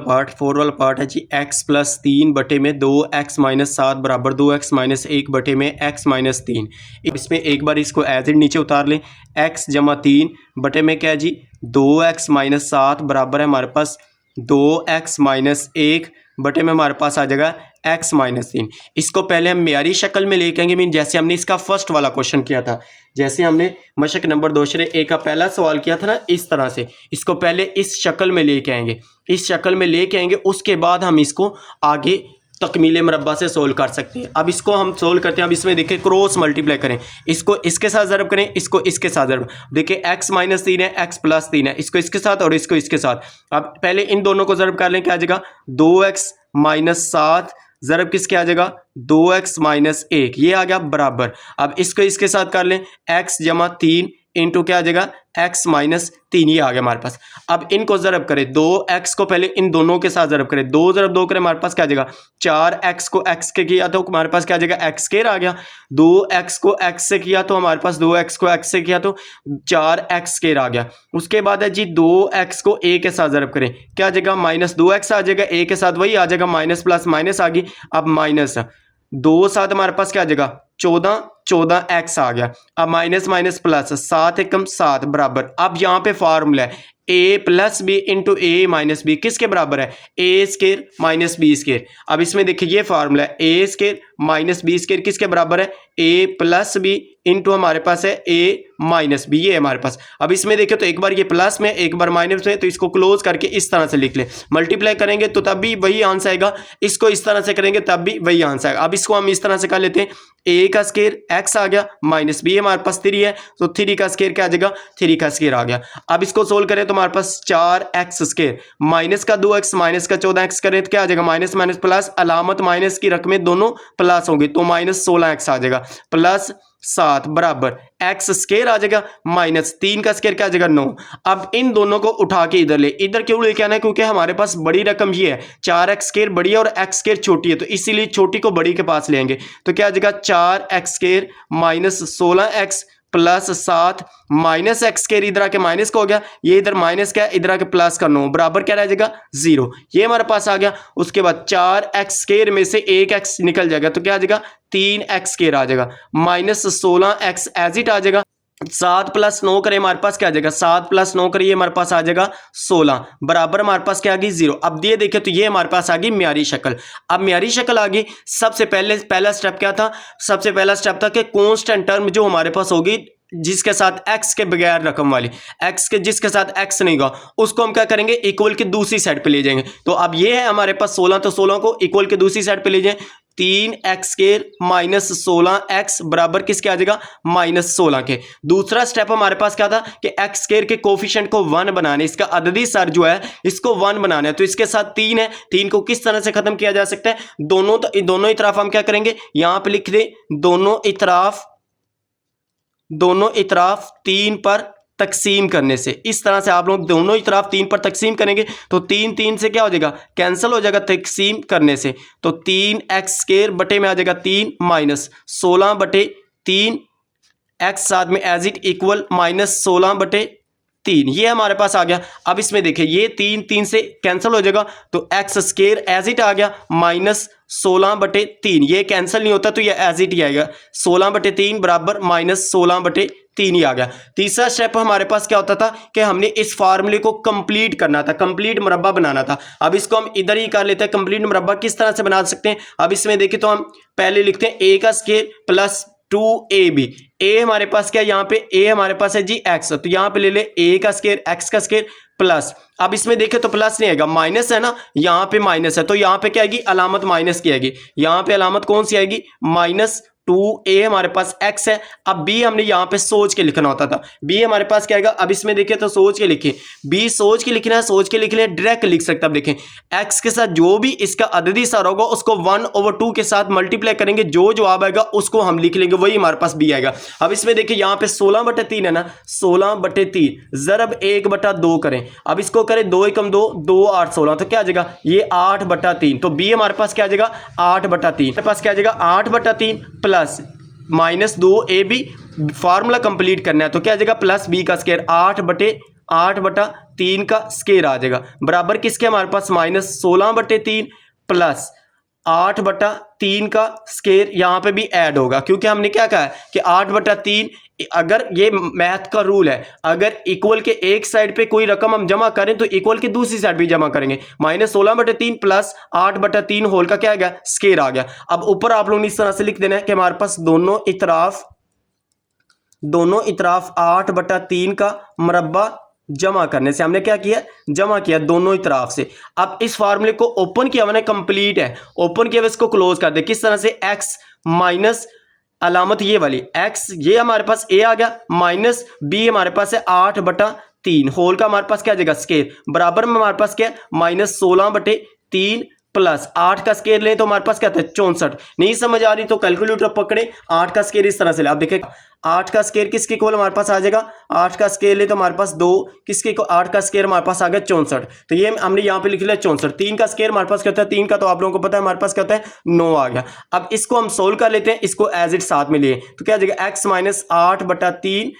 पार्ट है जी, x प्लस 3 बटे में 2x माइनस 7 बराबर 2x माइनस 1 बटे में x माइनस 3। इसमें एक बार इसको एज इट नीचे उतार लें, x जमा 3 बटे में क्या है जी 2x माइनस 7 बराबर है हमारे पास 2x माइनस 1 बटे में हमारे पास आ जाएगा x माइनस 3। इसको पहले हम मेयारी शक्ल में लेके आएंगे, मीन जैसे हमने इसका फर्स्ट वाला क्वेश्चन किया था, जैसे हमने मशक नंबर 2 का पहला सवाल किया था ना, इस तरह से इसको पहले इस शक्ल में लेके आएंगे, इस शक्ल में लेके आएंगे, उसके बाद हम इसको आगे तकमील मरबा से सोल्व कर सकते हैं। अब इसको हम सोल्व करते हैं, अब इसमें देखिए क्रॉस मल्टीप्लाई करें, इसको इसके साथ ज़रब करें, इसको इसके साथ ज़रब, देखिए x माइनस 3 है, x प्लस 3 है, इसको इसके साथ और इसको इसके साथ। अब पहले इन दोनों को ज़रब कर लें, क्या आ जाएगा 2x माइनस 7 ज़रब किसके आ जाएगा 2x माइनस 1, ये आ गया बराबर। अब इसको इसके साथ कर लें, x जमा 3 इंटू क्या आ जाएगा x माइनस 3, ये आ गया हमारे पास। अब इनको ज़रब करें, 2x को पहले इन दोनों के साथ ज़रब करें, 2 ज़रब 2 करें, हमारे पास क्या आ जाएगा 4x को x के किया तो हमारे पास क्या आ जाएगा x स्क्वायर आ गया। 2x को x से किया तो हमारे पास 2x को x से किया तो 4x स्क्वायर आ गया। उसके बाद है जी 2x को a के साथ ज़रब करें, क्या आ जाएगा माइनस 2x आ जाएगा, a के साथ वही आ जाएगा, माइनस प्लस माइनस आ गई। अब माइनस 2 साथ हमारे पास क्या आ जाएगा 14x आ गया। अब माइनस माइनस प्लस 7 एकम 7 बराबर। अब यहाँ पे फार्मूला है a plus b into a minus b, किसके बराबर है a square minus b square. अब इसमें देखिए ये फार्मूला है a square minus b square किसके बराबर है a प्लस बी इंटू हमारे पास है a माइनस बी, ये है हमारे पास। अब इसमें देखिए तो एक बार ये प्लस में एक बार माइनस में, तो इसको क्लोज करके इस तरह से लिख ले, मल्टीप्लाई करेंगे तो तब भी वही आंसर आएगा, इसको इस तरह से करेंगे तब भी वही आंसर आएगा। अब इसको हम इस तरह से कर लेते हैं, a का स्केयर x आ गया माइनस बी हमारे पास 3 है, तो 3 का स्केयर क्या आ जाएगा 3 का स्केयर आ गया। अब इसको सोल्व करें तो हमारे पास 4x स्केयर माइनस का 2x माइनस का 14x करें तो क्या आ जाएगा माइनस माइनस प्लस, अलामत माइनस की रकमें दोनों प्लस होंगी तो माइनस 16x आ जाएगा, प्लस 7 बराबर x स्केयर आ जाएगा माइनस 3 का स्केयर क्या आ जाएगा 9। अब इन दोनों को उठा के इधर ले, इधर क्यों लेके आना है क्योंकि हमारे पास बड़ी रकम ये है 4x स्केयर बड़ी है और x स्केयर छोटी है, तो इसीलिए छोटी को बड़ी के पास लेंगे। तो क्या आ जाएगा 4x square minus 16x plus 7 minus x square, इधर आके माइनस का हो गया, ये इधर माइनस का इधर आके प्लस का 9 बराबर क्या रह जाएगा 0, ये हमारे पास आ गया। उसके बाद 4x स्केयर में से 1x निकल जाएगा तो क्या आ जाएगा 3x स्केयर आ जाएगा, माइनस 16x एज इट आ जाएगा। 7 प्लस 9 करें हमारे पास क्या आ जाएगा 7 प्लस 9 करिए हमारे पास आ जाएगा 16 बराबर हमारे पास क्या आ गई 0। अब ये देखें तो ये हमारे पास आ गई म्यारी शक्ल। अब म्यारी शक्ल आ गई, सबसे पहला स्टेप क्या था, सबसे पहला स्टेप था कि कांस्टेंट टर्म जो हमारे पास होगी जिसके साथ x के बगैर रकम वाली, x के जिसके साथ x नहीं होगा उसको हम क्या करेंगे इक्वल के दूसरी साइड पे ले जाएंगे। तो अब ये है हमारे पास 16, तो 16 को इक्वल के दूसरी साइड पे ले जाएं, 3x स्केयर माइनस 16x बराबर किसके आ जाएगा माइनस 16 के। दूसरा स्टेप हमारे पास क्या था कि x स्केयर के कोफिशिएंट को 1 बनाने, इसका अददी सर जो है इसको 1 बनाना है, तो इसके साथ 3 है, 3 को किस तरह से खत्म किया जा सकता है, दोनों ही तरफ हम क्या करेंगे यहाँ पे लिख दें दोनों ही तरफ 3 पर तकसीम करने से। इस तरह से आप लोग दोनों ही तरफ 3 पर तकसीम करेंगे तो 3 3 से क्या हो जाएगा कैंसिल हो जाएगा तकसीम करने से, तो 3x स्केयर बटे में आ जाएगा 3 माइनस 16 बटे 3 x साथ में एज इट इक्वल माइनस 16 बटे 3, ये हमारे पास आ गया। अब इसमें देखिए ये 3 3 से कैंसिल हो जाएगा तो x स्केयर एज इट आ गया माइनस 16 बटे 3, ये कैंसिल नहीं होता तो ये एज इट ही आएगा 16 बटे 3 बराबर माइनस 16 बटे 3 ही आ गया। तीसरा स्टेप हमारे पास क्या होता था कि हमने इस फार्मूले को कंप्लीट करना था, कंप्लीट मुरब्बा बनाना था। अब इसको हम इधर ही कर लेते हैं, कंप्लीट मुरब्बा किस तरह से बना सकते हैं। अब इसमें देखिए तो हम पहले लिखते हैं a का स्केयर प्लस 2ab, a हमारे पास क्या है यहाँ पे a हमारे पास है जी x, तो यहाँ पे ले ले a का स्केयर x का स्केयर प्लस, अब इसमें देखें तो प्लस नहीं आएगा माइनस है ना, यहाँ पे माइनस है तो यहाँ पे क्या आएगी अलामत माइनस की आएगी, यहाँ पे अलामत कौन सी आएगी माइनस 2a हमारे पास x है। अब b हमने यहाँ पे सोच के लिखना होता था, b हमारे पास क्या आएगा, अब इसमें देखें तो सोच के लिखें, b सोच के लिखना है, सोच के लिख लें डायरेक्ट लिख सकते हैं। अब देखें x के साथ जो भी इसका अददी सर होगा उसको 1/2 के साथ मल्टीप्लाई करेंगे, जो जवाब आएगा उसको हम लिख लेंगे, वही हमारे पास b आएगा। अब इसमें देखिए यहाँ पे 16/3 है ना, 16/3 ज़रब 1/2 करें, अब इसको करें 2 एकम 2 2 8 16, तो क्या आ जाएगा ये 8/3, तो b हमारे पास क्या आ जाएगा 8/3, हमारे पास क्या आ जाएगा 8/3 plus minus 2ab, formula complete करना है तो क्या आ जाएगा प्लस b का स्केयर 8/3 का स्केयर आ जाएगा बराबर किसके हमारे पास माइनस 16/3 प्लस 8/3 का स्केयर, यहाँ पे भी ऐड होगा क्योंकि हमने क्या कहा है कि 8/3, अगर ये मैथ का रूल है अगर इक्वल के एक साइड पे कोई रकम हम जमा करें तो इक्वल के दूसरी साइड भी जमा करेंगे, माइनस 16/3 प्लस 8/3 होल का क्या आ गया स्केयर आ गया। अब ऊपर आप लोगों ने इस तरह से लिख देना है कि हमारे पास दोनों इतराफ 8/3 का मुरब्बा जमा करने से हमने क्या किया जमा किया दोनों ही तरफ से। अब इस फार्मूले को ओपन किया मैंने कंप्लीट है, ओपन किया इसको क्लोज कर दे किस तरह से x माइनस अलामत ये वाली x, ये हमारे पास a आ गया माइनस b हमारे पास है 8/3 होल का हमारे पास क्या आ जाएगा स्केयर बराबर में हमारे पास क्या है माइनस 16/3 प्लस 8 का स्केयर लें तो हमारे पास क्या था 64। नहीं समझ आ रही तो कैलकुलेटर पकड़े, 8 का स्केयर इस तरह से ले। अब देखिए 8 का स्केयर किसके इक्वल हमारे पास आ जाएगा, 8 का स्केयर ले तो हमारे पास 2, किसके को 8 का स्केयर हमारे पास आ गया 64। तो ये हमने यहाँ पे लिख लिया 64। 3 का स्केयर हमारे पास क्या होता है, 3 का तो आप लोगों को पता है हमारे पास क्या होता है 9 आ गया। अब इसको हम सोल्व कर लेते हैं, इसको एज इट साथ में लिए तो क्या आ जाएगा x माइनस 8/3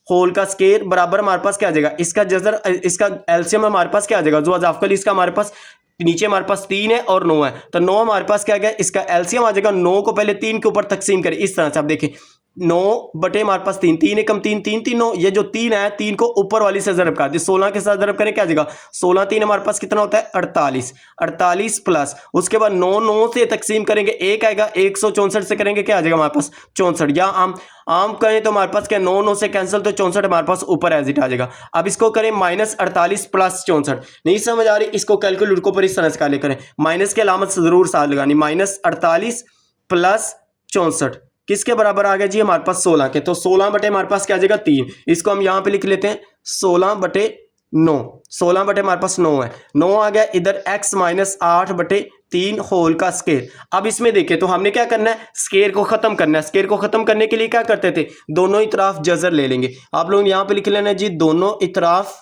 होल का स्केयर बराबर हमारे पास क्या आ जाएगा, इसका जजर इसका एलसीएम हमारे पास क्या आ जाएगा, जो अजाफकल इसका हमारे पास नीचे हमारे पास 3 है और 9 है, तो 9 हमारे पास क्या गया, इसका एलसीएम आ जाएगा 9 को पहले 3 के ऊपर तकसीम करें इस तरह से। आप देखिए 9 बटे हमारे पास 3, 3 एकम 3, 3 3 9, ये जो 3 है 3 को ऊपर वाली से ज़रब कर दी, 16 के साथ ज़रब करें क्या आ जाएगा 16 3 हमारे पास कितना होता है 48, 48 प्लस उसके बाद 9 9 से तकसीम करेंगे 1 आएगा, 164 से करेंगे क्या आ जाएगा हमारे पास 64, या आम करें तो हमारे पास क्या 9 9 से कैंसिल तो 64 हमारे पास ऊपर एज इट आ जाएगा। अब इसको करें -48 प्लस 64, नहीं समझ आ रही इसको कैलकुलेटर को ऊपर इस तरह से काले करें, माइनस की अलामत जरूर साथ लगानी, -48 प्लस 64 किसके बराबर आ गया जी हमारे पास 16 के, तो 16 बटे हमारे पास क्या आ जाएगा 3, इसको हम यहां पे लिख लेते हैं 16/9, 16 बटे हमारे पास 9 है, 9 आ गया इधर x माइनस 8/3 होल का स्केयर। अब इसमें देखें तो हमने क्या करना है, स्केयर को खत्म करना है। स्केयर को खत्म करने के लिए क्या करते थे, दोनों ही तरफ जजर ले लेंगे। आप लोग यहां पे लिख लेना जी, दोनों ही तरफ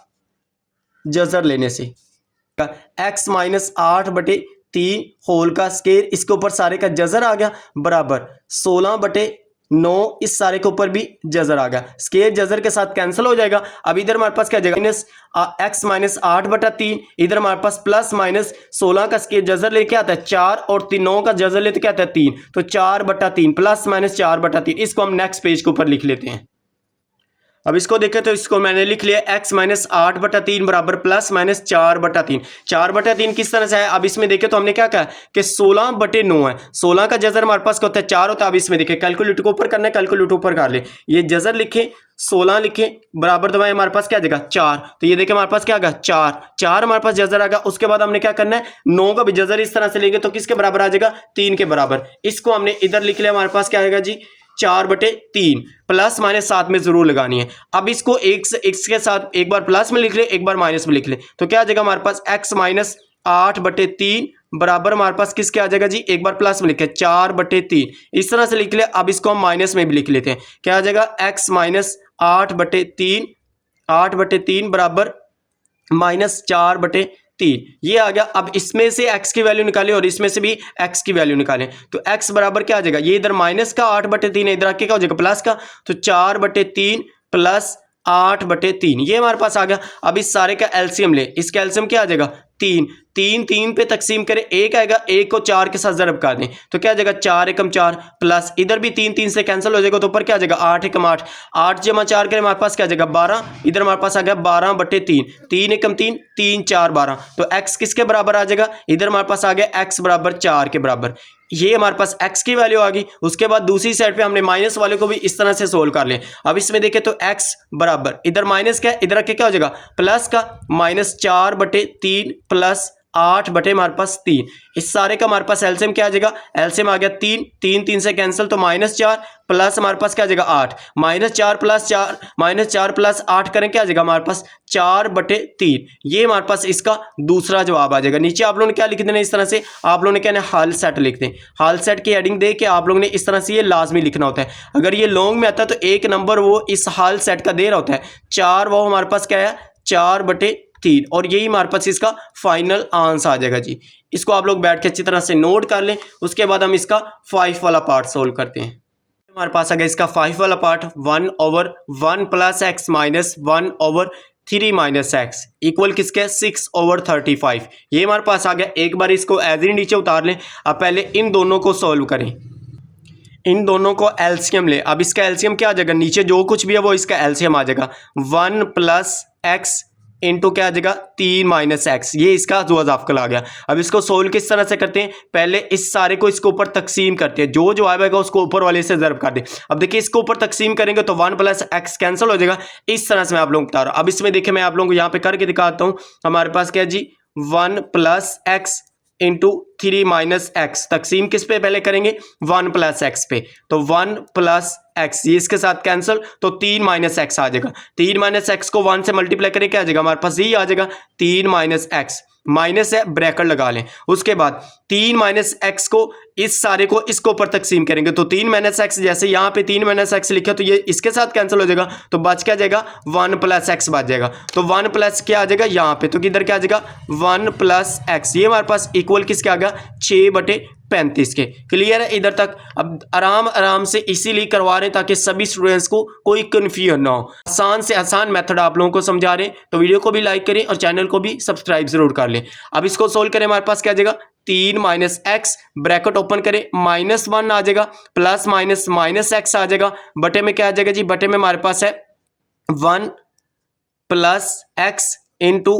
जजर लेने से x माइनस 8/3 होल का स्केयर, इसके ऊपर सारे का जजर आ गया बराबर 16/9, इस सारे के ऊपर भी जजर आ गया, स्केयर जजर के साथ कैंसिल हो जाएगा। अब इधर हमारे पास क्या जाएगा माइनस x माइनस 8/3, इधर हमारे पास प्लस माइनस 16 का स्केयर जजर लेके आता है 4 और 9 का जजर लेते क्या आता है 3, तो 4/3 प्लस माइनस 4/3, इसको हम नेक्स्ट पेज के ऊपर लिख लेते हैं। अब इसको देखें तो इसको मैंने लिख लिया x माइनस 8/3 बराबर प्लस माइनस 4/3, 4/3 किस तरह से है, अब इसमें देखें तो हमने क्या कहा कि 16/9 है, 16 का जजर हमारे पास क्या होता है 4 होता है। अब इसमें देखें कैलकुलेटर को ऊपर करना है, कैलकुलेटर ऊपर कर ले, ये जजर लिखे 16 लिखे बराबर दबाए हमारे पास क्या आ जाएगा 4, तो ये देखें हमारे पास क्या आ गया 4, 4 हमारे पास जजर आ गया। उसके बाद हमने क्या करना है 9 का भी जजर इस तरह से लेंगे तो किसके बराबर आ जाएगा 3 के बराबर, इसको हमने इधर लिख लिया, हमारे पास क्या आएगा जी 4/3, प्लस माइनस साथ में जरूर लगानी है। अब इसको x के साथ एक बार प्लस में लिख ले एक बार माइनस में लिख ले, तो क्या आ जाएगा हमारे पास x माइनस 8/3 बराबर हमारे पास किसके आ जाएगा जी, एक बार प्लस में लिखे 4/3, इस तरह से लिख ले। अब इसको हम माइनस में भी लिख लेते हैं, क्या आ जाएगा x माइनस 8/3 बराबर -4/3, ये आ गया। अब इसमें से x की वैल्यू निकालें और इसमें से भी x की वैल्यू निकालें, तो x बराबर क्या आ जाएगा, ये इधर माइनस का 8/3 है, इधर आके क्या हो जाएगा प्लस का, तो 4/3 प्लस 8/3 ये हमारे पास आ गया। अब इस सारे का एलसीएम ले, इसका एलसीएम क्या आ जाएगा 3, 3 3 पे तकसीम करें 1 आएगा, 1 को 4 के साथ ज़रब कर दें तो क्या आ जाएगा 4 एकम 4 प्लस इधर भी 3 3 से कैंसिल हो जाएगा, तो ऊपर क्या आ जाएगा 8 एकम 8, 8 जमा 4 करें हमारे पास क्या आ जाएगा 12, इधर हमारे पास आ गया 12/3, 3 एकम 3, 3 4 12, तो x किसके बराबर आ जाएगा, इधर हमारे पास आ गया x बराबर 4 के बराबर, ये हमारे पास x की वैल्यू आ गई। उसके बाद दूसरी साइड पे हमने माइनस वाले को भी इस तरह से सोल्व कर लिया। अब इसमें देखें तो x बराबर इधर माइनस क्या है, इधर रख के क्या हो जाएगा प्लस का -4/3 प्लस 8 बटे हमारे पास 3, इस सारे का हमारे पास एलसीएम क्या आ जाएगा, एलसीएम आ गया 3, 3 3 से कैंसिल तो -4 प्लस हमारे पास क्या आ जाएगा 8, -4 प्लस 8 करें क्या आ जाएगा हमारे पास 4/3, ये हमारे पास इसका दूसरा जवाब आ जाएगा। नीचे आप लोगों ने क्या लिख देना, इस तरह से आप लोगों ने क्या हल सेट लिख दें, हल सेट की हेडिंग दे के आप लोगों ने इस तरह से ये लाजमी लिखना होता है। अगर ये लॉन्ग में आता है तो एक नंबर वो इस हल सेट का दे रहा होता है 4, वो हमारे पास क्या है 4/3, और यही हमारे पास इसका फाइनल आंसर आ जाएगा जी। इसको आप लोग बैठ के अच्छी तरह से नोट कर लें। उसके बाद हम इसका 5 वाला पार्ट सोल्व करते हैं। हमारे पास आ गया इसका 5 वाला part, 1/1 plus x minus 1/3 minus x equal किसके 6/35, ये हमारे पास आ गया। एक बार इसको एज ही नीचे उतार लें। अब पहले इन दोनों को सोल्व करें, इन दोनों को एलसीएम ले। अब इसका एलसीएम क्या आ जाएगा, नीचे जो कुछ भी है वो इसका एलसीएम आ जाएगा 1 प्लस x इंटू क्या आ जाएगा 3 माइनस x, ये इसका जो अजाफकल आ गया। अब इसको सोल्व किस तरह से करते हैं, पहले इस सारे को इसके ऊपर तकसीम करते हैं, जो जो आएगा उसको ऊपर वाले से ज़रब कर दें। अब देखिए इसको ऊपर तकसीम करेंगे तो 1 प्लस x कैंसिल हो जाएगा, इस तरह से मैं आप लोगों को बता रहा हूँ। अब इसमें देखिए मैं आप लोगों को यहाँ पे करके दिखाता हूँ। हमारे पास क्या जी 1 plus x into 3 minus x, तकसीम किस पे पहले करेंगे 1 प्लस एक्स पे, तो 1 प्लस एक्स ये इसके साथ कैंसिल, तो 3 माइनस एक्स आ जाएगा। 3 माइनस एक्स को 1 से मल्टीप्लाई करें क्या आ जाएगा हमारे पास, ये आ जाएगा 3 माइनस एक्स। माइनस है, ब्रैकेट लगा लें। उसके बाद 3 माइनस एक्स को इस सारे को इसको ऊपर तकसीम करेंगे तो 3 माइनस एक्स, जैसे यहाँ पे 3 माइनस एक्स लिखा तो ये इसके साथ कैंसिल हो जाएगा, तो बच क्या जाएगा 1 प्लस एक्स बच जाएगा। तो 1 प्लस क्या आ जाएगा यहाँ पे, तो किधर क्या आ जाएगा 1 प्लस एक्स। ये हमारे पास इक्वल किसके आ गया 6/35 के। क्लियर है इधर तक। अब आराम आराम से इसीलिए करवा रहे हैं ताकि सभी स्टूडेंट्स को कोई कन्फ्यूजन ना हो। आसान से आसान मेथड आप लोगों को समझा रहे हैं, तो वीडियो को भी लाइक करें और चैनल को भी सब्सक्राइब जरूर कर लें। अब इसको सोल्व करें, हमारे पास क्या आ जाएगा 3 माइनस एक्स, ब्रैकेट ओपन करें, -1 आ जाएगा, प्लस माइनस माइनस एक्स आ जाएगा, बटे में क्या आ जाएगा जी, बटे में हमारे पास है 1 plus x into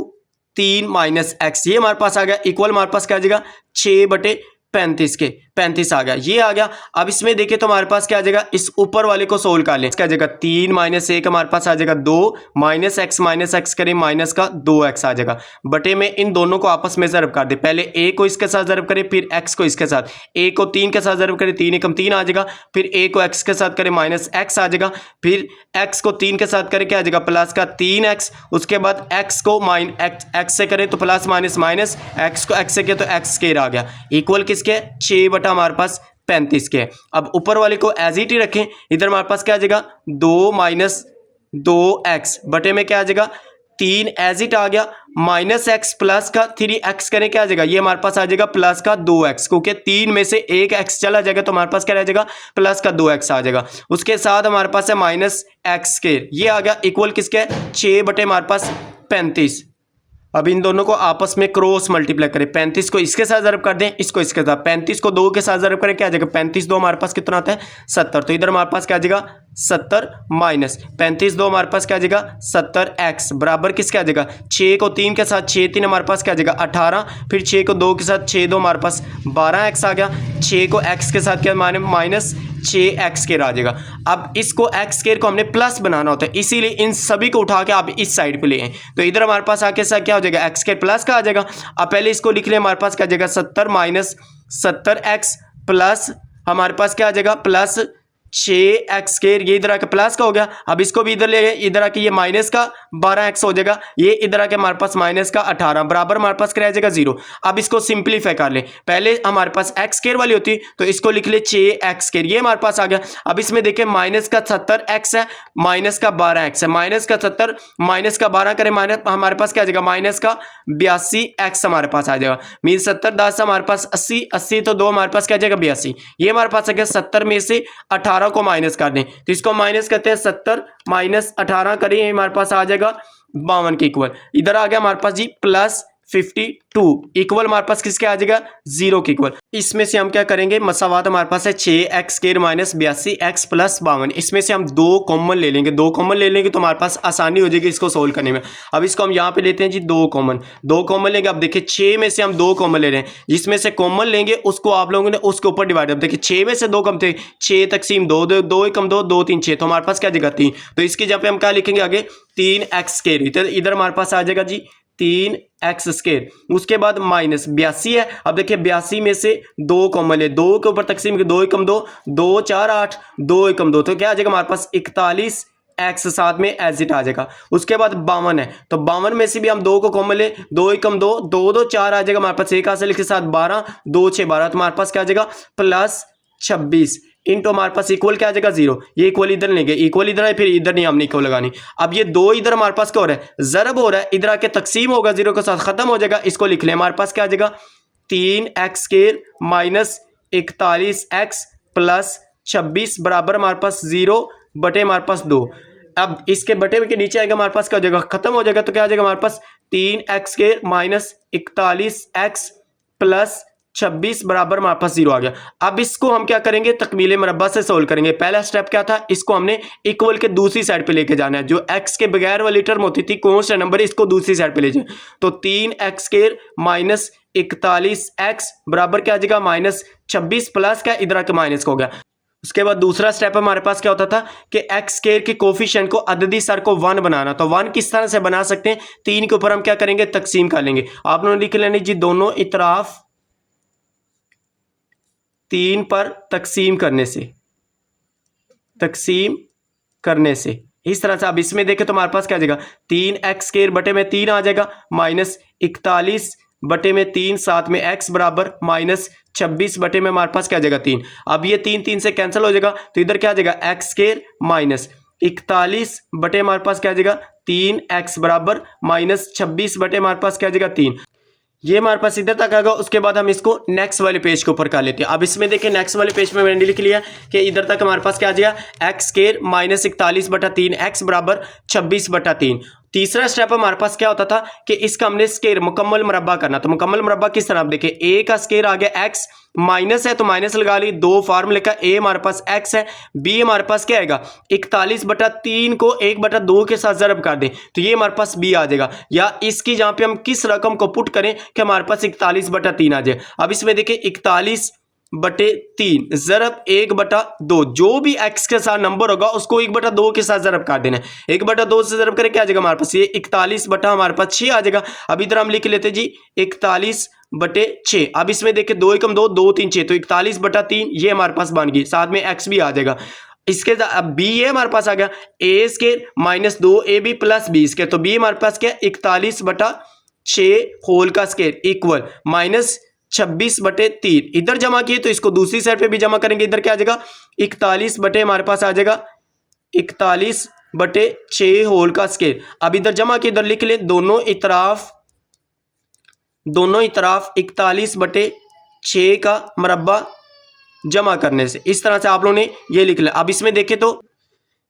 3 minus x. ये हमारे पास आ गया इक्वल हमारे पास क्या आ जाएगा 6/35 के। 35 आ गया, ये आ गया। अब इसमें देखिए तो हमारे पास क्या आ जाएगा, इस ऊपर वाले को सोल्व कर लें, क्या आ जाएगा 3 माइनस 1 हमारे पास आ जाएगा 2, माइनस एक्स करें माइनस का 2x आ जाएगा, बटे में इन दोनों को आपस में ज़रब कर दे। पहले a को इसके साथ ज़रब करें, फिर x को इसके साथ, a को 3 के साथ ज़रब करें, 3 एकम 3 आ जाएगा, फिर a को x के साथ करें माइनस x आ जाएगा, फिर x को 3 के साथ करें क्या आ जाएगा प्लस का 3x, उसके बाद x को x से करें तो प्लस माइनस माइनस, x को x से किया तो x स्क्वायर आ गया, इक्वल किसके 6 हमारे पास 35 के। अब ऊपर वाले को एज इट ही रखें, इधर हमारे पास क्या आ जाएगा 2 माइनस 2x, बटे में क्या आ जाएगा 3 एज इट आ गया, माइनस एक्स प्लस का 3x करें क्या आ जाएगा, ये हमारे पास आ जाएगा प्लस का 2x, क्योंकि 3 में से एक x चला जाएगा तो हमारे पास क्या रह जाएगा प्लस का 2x आ जाएगा। उसके साथ हमारे पास है माइनस एक्स स्क्वायर, ये आ गया इक्वल किसके 6 हमारे पास 35। अब इन दोनों को आपस में क्रॉस मल्टीप्लाई करें, 35 को इसके साथ ज़रब कर दें, इसको इसके साथ, 35 को 2 के साथ ज़रब करें क्या आ जाएगा 35 2 हमारे पास कितना आता है 70, तो इधर हमारे पास क्या आ जाएगा 70 माइनस 35 2 हमारे पास क्या आ जाएगा 70x बराबर किसके आ जाएगा 6 को 3 के साथ 6 3 हमारे पास क्या आ जाएगा 18, फिर 6 को 2 के साथ 6 2 हमारे पास 12x आ गया, 6 को x के साथ क्या माइनस 6x स्क्वायर आ जाएगा। अब इसको x स्क्वायर को हमने प्लस बनाना होता है, इसीलिए इन सभी को उठा के आप इस साइड पे ले आए, तो इधर हमारे पास आके साथ क्या हो जाएगा x स्क्वायर प्लस का आ जाएगा। अब पहले इसको लिख लें, हमारे पास क्या आ जाएगा 70 माइनस 70x प्लस हमारे पास क्या आ जाएगा प्लस 6x स्क्वायर, ये इधर आके प्लस का हो गया। अब इसको भी इधर ले गए, इधर आके ये माइनस का 12x हो जाएगा, ये इधर आके हमारे पास माइनस का 18 बराबर हमारे पास क्या रह जाएगा 0। अब इसको सिंप्लीफाई कर ले, पहले हमारे पास x स्क्वायर वाली होती तो इसको लिख ले 6x स्क्वायर, ये हमारे पास आ गया। अब इसमें देखिए माइनस का 70x है, माइनस का 12x है, माइनस का 70 माइनस का 12 करें माइनस हमारे पास क्या आ जाएगा माइनस का 82x हमारे पास आ जाएगा, मीन 70 10 हमारे पास 80 80 तो 2 हमारे पास क्या आ जाएगा 82, ये हमारे पास आ गया। 70 में से 18 को माइनस कर दें तो इसको माइनस करते हैं, 70 माइनस 18 करें हमारे पास आ जाएगा 52 के इक्वल। इधर आ गया हमारे पास जी प्लस 52 इक्वल हमारे पास किसके आ जाएगा 0 के इक्वल। इसमें से हम क्या करेंगे, मसावात हमारे पास है 6x square minus 82x plus 52, इसमें से हम 2 कॉमन ले लेंगे, 2 कॉमन ले लेंगे तो हमारे पास आसानी हो जाएगी इसको सोल्व करने में। अब इसको हम यहाँ पे लेते हैं जी 2 कॉमन लेंगे। अब देखिए 6 में से हम 2 कॉमन ले रहे हैं, जिसमें से कॉमन लेंगे उसको आप लोगों ने उसके ऊपर डिवाइड, अब देखिए 6 में से 2 कम थे, 6 तकसीम 2 2 कम 2 2 3 6, तो हमारे पास क्या जगह 3, तो इसकी जगह पे हम क्या लिखेंगे आगे 3x स्क्वायर, इधर हमारे पास आ जाएगा जी 3x स्क्वायर। उसके बाद माइनस 82 है, अब देखिए 82 में से 2 कॉमन ले, 2 के ऊपर तकसीम के 2 एकम 2 2 4 8 2 एकम 2, तो क्या आ जाएगा हमारे पास 41x साथ में एज इट आ जाएगा। उसके बाद 52 है, तो 52 में से भी हम 2 को कॉमन ले, 2 एकम 2 2 2 4 आ जाएगा हमारे पास, एक हासिल के साथ 12 2 6 12, तो हमारे पास क्या आ जाएगा प्लस 26 इंटू हमारे पास इक्वल क्या आ जाएगा 0, ये इक्वल इधर लेंगे, इक्वल इधर है, फिर इधर नहीं हमने इक्वल लगानी। अब ये 2 इधर हमारे पास क्या हो रहा है ज़रब हो रहा है, इधर आके तकसीम होगा 0 के साथ खत्म हो जाएगा, इसको लिख लें, हमारे पास क्या आ जाएगा 3x square minus 41x plus 26 बराबर हमारे पास 0 बटे हमारे पास 2। अब इसके बटे के नीचे आएगा हमारे पास क्या हो जाएगा खत्म हो जाएगा, तो क्या आ जाएगा हमारे पास 3x square minus 41x plus 26 बराबर हमारे पास 0 आ गया। अब इसको हम क्या करेंगे तकमीले मरबा से सोल्व करेंगे। पहला स्टेप क्या था, इसको हमने इक्वल के दूसरी साइड पे लेके जाना है, जो x के बगैर वाली टर्म होती थी कॉन्स्टेंट नंबर, इसको दूसरी साइड पे ले जाए, तो 3x स्क्वायर माइनस 41x बराबर क्या आ जाएगा माइनस 26 प्लस का इधर आके माइनस का हो गया। उसके बाद दूसरा स्टेप हमारे पास क्या होता था कि एक्स स्क्वायर के कोफिशिएंट को अददी सर को 1 बनाना, तो 1 किस तरह से बना सकते हैं, 3 के ऊपर हम क्या करेंगे तकसीम कर लेंगे। आप लोगों ने लिख लेना जी दोनों इतराफ 3 पर तकसीम करने से इस तरह से। अब इसमें देखें तो हमारे पास क्या आ जाएगा 3x स्क्वायर बटे में 3 आ जाएगा माइनस 41 बटे में 3, साथ में x बराबर -26 बटे में हमारे पास क्या आ जाएगा 3। अब ये 3 3 से कैंसिल हो जाएगा तो इधर क्या आ जाएगा एक्स स्क्वायर माइनस 41 बटे हमारे पास क्या आ जाएगा 3x बराबर -26 बटे हमारे पास क्या आ जाएगा 3। ये हमारे पास इधर तक आएगा। उसके बाद हम इसको नेक्स्ट वाले पेज के ऊपर कर लेते हैं। अब इसमें देखिए नेक्स्ट वाले पेज में मैंने लिख लिया कि इधर तक हमारे पास क्या आ जाएगा एक्स स्क्वायर माइनस 41 बटा 3 एक्स बराबर 26 बटा 3। तीसरा स्टेप हमारे पास क्या होता था कि इसका हमने स्क्वायर मुकम्मल मुरब्बा करना। तो मुकम्मल मुरब्बा किस तरह आप देखिए ए का स्क्वायर आ गया एक्स, माइनस है तो माइनस लगा ली, दो फार्मूले का ए हमारे पास एक्स है, बी हमारे पास क्या आएगा 41 बटा 3 को 1 बटा 2 के साथ ज़रब कर दें तो ये हमारे पास बी आ जाएगा। या इसकी जहां पे हम किस रकम को पुट करें कि हमारे पास 41 बटा 3 आ जाए। अब इसमें देखिए 41 बटे 3 ज़रब 1 बटा 2, जो भी x के साथ नंबर होगा उसको 1 बटा 2 के साथ ज़रब कर देना है। 1 बटा 2 से ज़रब करें क्या आ जाएगा हमारे पास ये 41 बटा हमारे पास 6 आ जाएगा। अब इधर हम लिख लेते जी 41 बटे 6। अब इसमें देखिए 2 एकम 2 2 3 6 तो 41 बटा 3 ये हमारे पास बन गई, साथ में x भी आ जाएगा। इसके अब बी ये हमारे पास आ गया A square minus 2ab plus B square. तो बी हमारे पास क्या 41 बटा 6 होल का स्क्वायर इक्वल माइनस 26 बटे 3। इधर जमा किए तो इसको दूसरी साइड पे भी जमा करेंगे। इधर क्या आ जाएगा 41 बटे हमारे पास आ जाएगा 41 बटे 6 होल का स्क्वायर। अब इधर जमा किए इधर लिख ले दोनों इतराफ 41 बटे 6 का मुरब्बा जमा करने से इस तरह से आप लोगों ने ये लिख लिया। अब इसमें देखें तो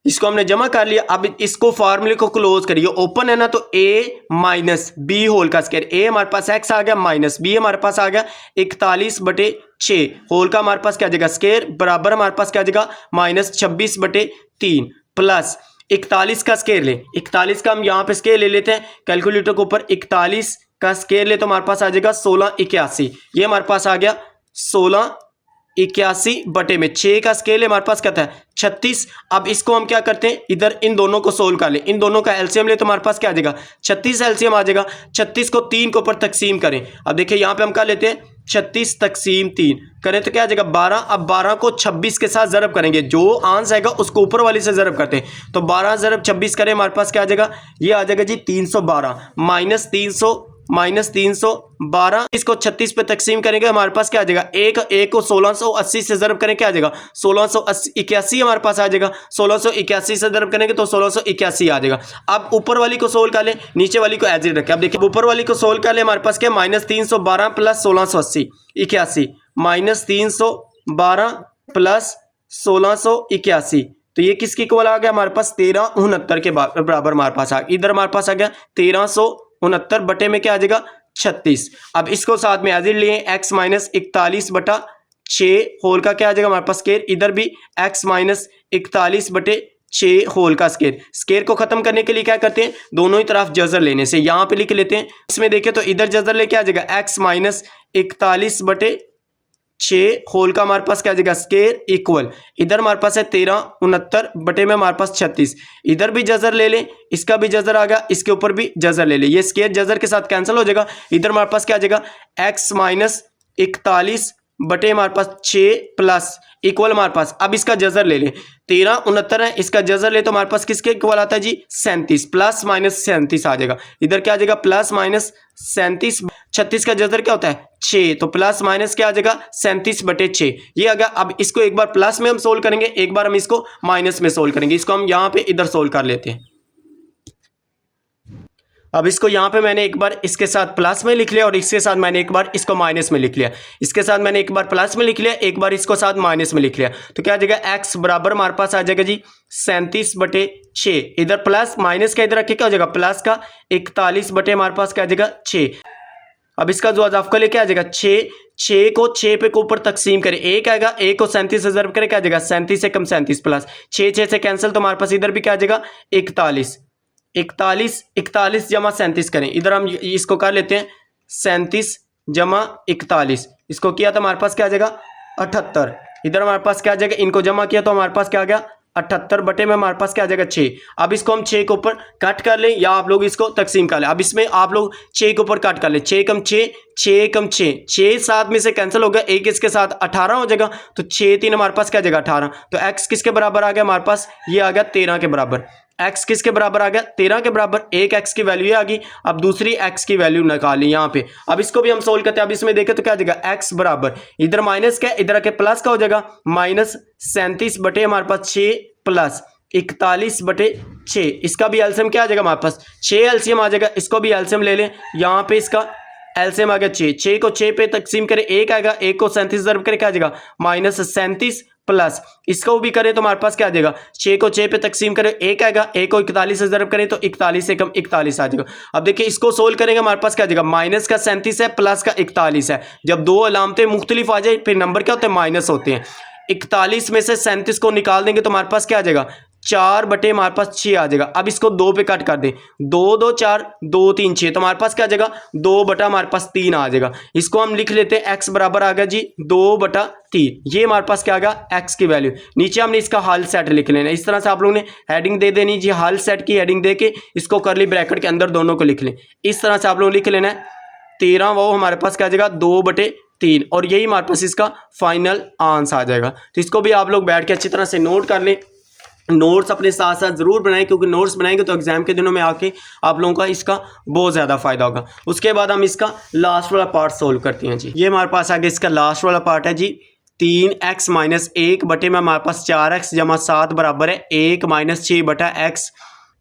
इसको हमने जमा कर लिया। अब इसको फार्मूले को क्लोज करिए, ओपन है ना तो a माइनस बी होल का स्क्वायर, a हमारे पास x आ गया माइनस b हमारे पास आ गया 41 बटे 6 होल का हमारे पास क्या आ जाएगा स्क्वायर बराबर हमारे पास क्या आ जाएगा -26 बटे 3 प्लस 41 का स्क्वायर ले, 41 का हम यहाँ पे स्क्वायर ले लेते हैं कैलकुलेटर के ऊपर। 41 का स्क्वायर ले तो हमारे पास आ जाएगा 1681, ये हमारे पास आ गया 1681 बटे में 6 का स्केल है हमारे पास क्या था 36। अब इसको हम क्या करते हैं इधर इन दोनों को सोल्व कर ले, इन दोनों का एलसीएम ले तो हमारे पास क्या आ जाएगा 36 एलसीएम आ जाएगा। 36 को 3 के ऊपर तकसीम करें। अब देखिए यहाँ पे हम क्या लेते हैं 36 तकसीम 3 करें तो क्या आ जाएगा 12। अब 12 को 26 के साथ ज़रब करेंगे, जो आंसर आएगा उसको ऊपर वाली से ज़रब करते हैं। तो 12 ज़रब 26 करें हमारे पास क्या आ जाएगा ये आ जाएगा जी 312 माइनस 312। इसको 36 पे तकसीम करेंगे हमारे पास क्या आ जाएगा एक को 1680 से ज़रब करें क्या आ जाएगा 1681 हमारे पास आ जाएगा। 1681 से ज़रब करेंगे तो 1681 आ जाएगा। अब ऊपर वाली को सोल्व कर लें, नीचे वाली को एज इट रखें। अब देखिए ऊपर वाली को सोल्व कर ले हमारे पास क्या -312 प्लस 1680 81 -312 प्लस 1681 तो ये किसकी इक्वल आ गया हमारे पास 1369 के बराबर हमारे पास आ गया। इधर हमारे पास आ गया 1369 बटे में क्या आ जाएगा 36। अब इसको साथ में एज इट लिए x माइनस 41 बटा 6 होल का क्या आ जाएगा हमारे पास स्क्वायर, इधर भी x माइनस 41 बटे 6 होल का स्क्वायर। स्क्वायर को खत्म करने के लिए क्या करते हैं दोनों ही तरफ जजर लेने से यहाँ पे लिख लेते हैं। इसमें देखें तो इधर जजर लेके आ जाएगा x माइनस 41 बटे 6 होल का हमारे पास क्या आ जाएगा स्क्वायर इक्वल इधर हमारे पास है 1369 बटे में हमारे पास 36। इधर भी जजर ले लें, इसका भी जजर आ गया, इसके ऊपर भी जजर ले लें, ये स्क्वायर जजर के साथ कैंसिल हो जाएगा। इधर हमारे पास क्या आ जाएगा x माइनस 41 बटे हमारे पास 6 प्लस इक्वल हमारे पास। अब इसका जजर ले लें 1369 है, इसका जजर ले तो हमारे पास किसके इक्वल आता है जी 37 प्लस माइनस 37 आ जाएगा। इधर क्या आ जाएगा प्लस माइनस 37। 36 का जजर क्या होता है 6 तो प्लस माइनस क्या आ जाएगा 37 बटे 6 ये आ गया। अब इसको एक बार प्लस में हम सोल्व करेंगे, एक बार हम इसको माइनस में सोल्व करेंगे। इसको हम यहाँ पे इधर सोल्व कर लेते हैं। अब इसको यहाँ पे मैंने एक बार इसके साथ प्लस में लिख लिया और इसके साथ मैंने एक बार इसको माइनस में लिख लिया। इसके साथ मैंने एक बार प्लस में लिख लिया, एक बार इसको साथ माइनस में लिख लिया। तो क्या आ जाएगा x बराबर हमारे पास आ जाएगा जी 37 बटे 6। इधर प्लस माइनस का इधर रखे क्या हो जाएगा प्लस का 41 बटे हमारे पास क्या आ जाएगा 6। अब इसका जो अजाफ का लेके आ जाएगा 6 को 6 पे को ऊपर तकसीम करें, एक आएगा, एक को 37 से ज़रब करें क्या आ जाएगा 37 से कम 37 प्लस 6 से कैंसिल तो हमारे पास इधर भी क्या आ जाएगा 41 जमा 37 करें। इधर हम इसको कर लेते हैं 37 जमा 41, इसको किया तो हमारे पास क्या आ जाएगा 78। इधर हमारे पास क्या आ जाएगा इनको जमा किया तो हमारे पास क्या आ गया 78 बटे में हमारे पास क्या आ जाएगा 6। अब इसको हम 6 के ऊपर कट कर लें या आप लोग इसको तकसीम कर लें। अब इसमें आप लोग 6 के ऊपर कट कर लें, 6 कम 6 7 में से कैंसिल हो गया, एक इसके साथ 18 हो जाएगा तो 6 3 हमारे पास क्या आ जाएगा 18। तो x किसके बराबर आ गया हमारे पास ये आ गया 13 के बराबर। x किसके बराबर आ गया 13 के बराबर, एक x की वैल्यू ये आ गई। अब दूसरी x की वैल्यू निकाली यहाँ पे। अब इसको भी हम सोल्व करते हैं। अब इसमें देखें तो क्या आ जाएगा x बराबर, इधर माइनस क्या, इधर आके प्लस का हो जाएगा, -37 बटे हमारे पास 6 प्लस 41/6। इसका भी एलसीएम क्या आ जाएगा हमारे पास, 6 एलसीएम आ जाएगा। इसको भी एलसीएम ले लें, यहाँ पे इसका एलसीएम आ गया 6 को 6 पे तकसीम करें, एक आएगा, एक को 37 ज़रब करें क्या आ जाएगा -37 प्लस इसको भी करें तो हमारे पास क्या आ जाएगा, 6 को 6 पे तकसीम करें, एक आएगा, एक को 41 से ज़रब करें तो 41 से कम 41 आ जाएगा। अब देखिए इसको सोल्व करेंगे, हमारे पास क्या आ जाएगा, माइनस का 37 है, प्लस का 41 है। जब दो अलामतें मुख्तलिफ आ जाए फिर नंबर क्या होते हैं, माइनस होते हैं। 41 में से 37 को निकाल देंगे तो हमारे पास क्या आ जाएगा, 4 बटे हमारे पास 6 आ जाएगा। अब इसको 2 पे कट कर दें, 2 2 4, 2 3 6, तो हमारे पास क्या आ जाएगा, 2 बटा हमारे पास 3 आ जाएगा। इसको हम लिख लेते हैं, x बराबर आ गया जी 2 बटा 3। ये हमारे पास क्या आ गया, x की वैल्यू। नीचे हमने इसका हल सेट लिख लेना। इस तरह से आप लोगों ने हेडिंग दे देनी जी, हल सेट की हेडिंग दे के इसको करली ब्रैकेट के अंदर दोनों को लिख लें। इस तरह से आप लोगों ने लिख लेना है। 13 वो हमारे पास क्या आ जाएगा 2 बटे 3, और यही हमारे पास इसका फाइनल आंसर आ जाएगा। तो इसको भी आप लोग बैठ के अच्छी तरह से नोट कर लें। नोट्स अपने साथ साथ ज़रूर बनाएं, क्योंकि नोट्स बनाएंगे तो एग्जाम के दिनों में आके आप लोगों का इसका बहुत ज़्यादा फायदा होगा। उसके बाद हम इसका लास्ट वाला पार्ट सोल्व करते हैं जी। ये हमारे पास आगे इसका लास्ट वाला पार्ट है जी। 3x माइनस 1 बटे में हमारे पास 4x जमा 7 बराबर है 1 माइनस 6 बटा x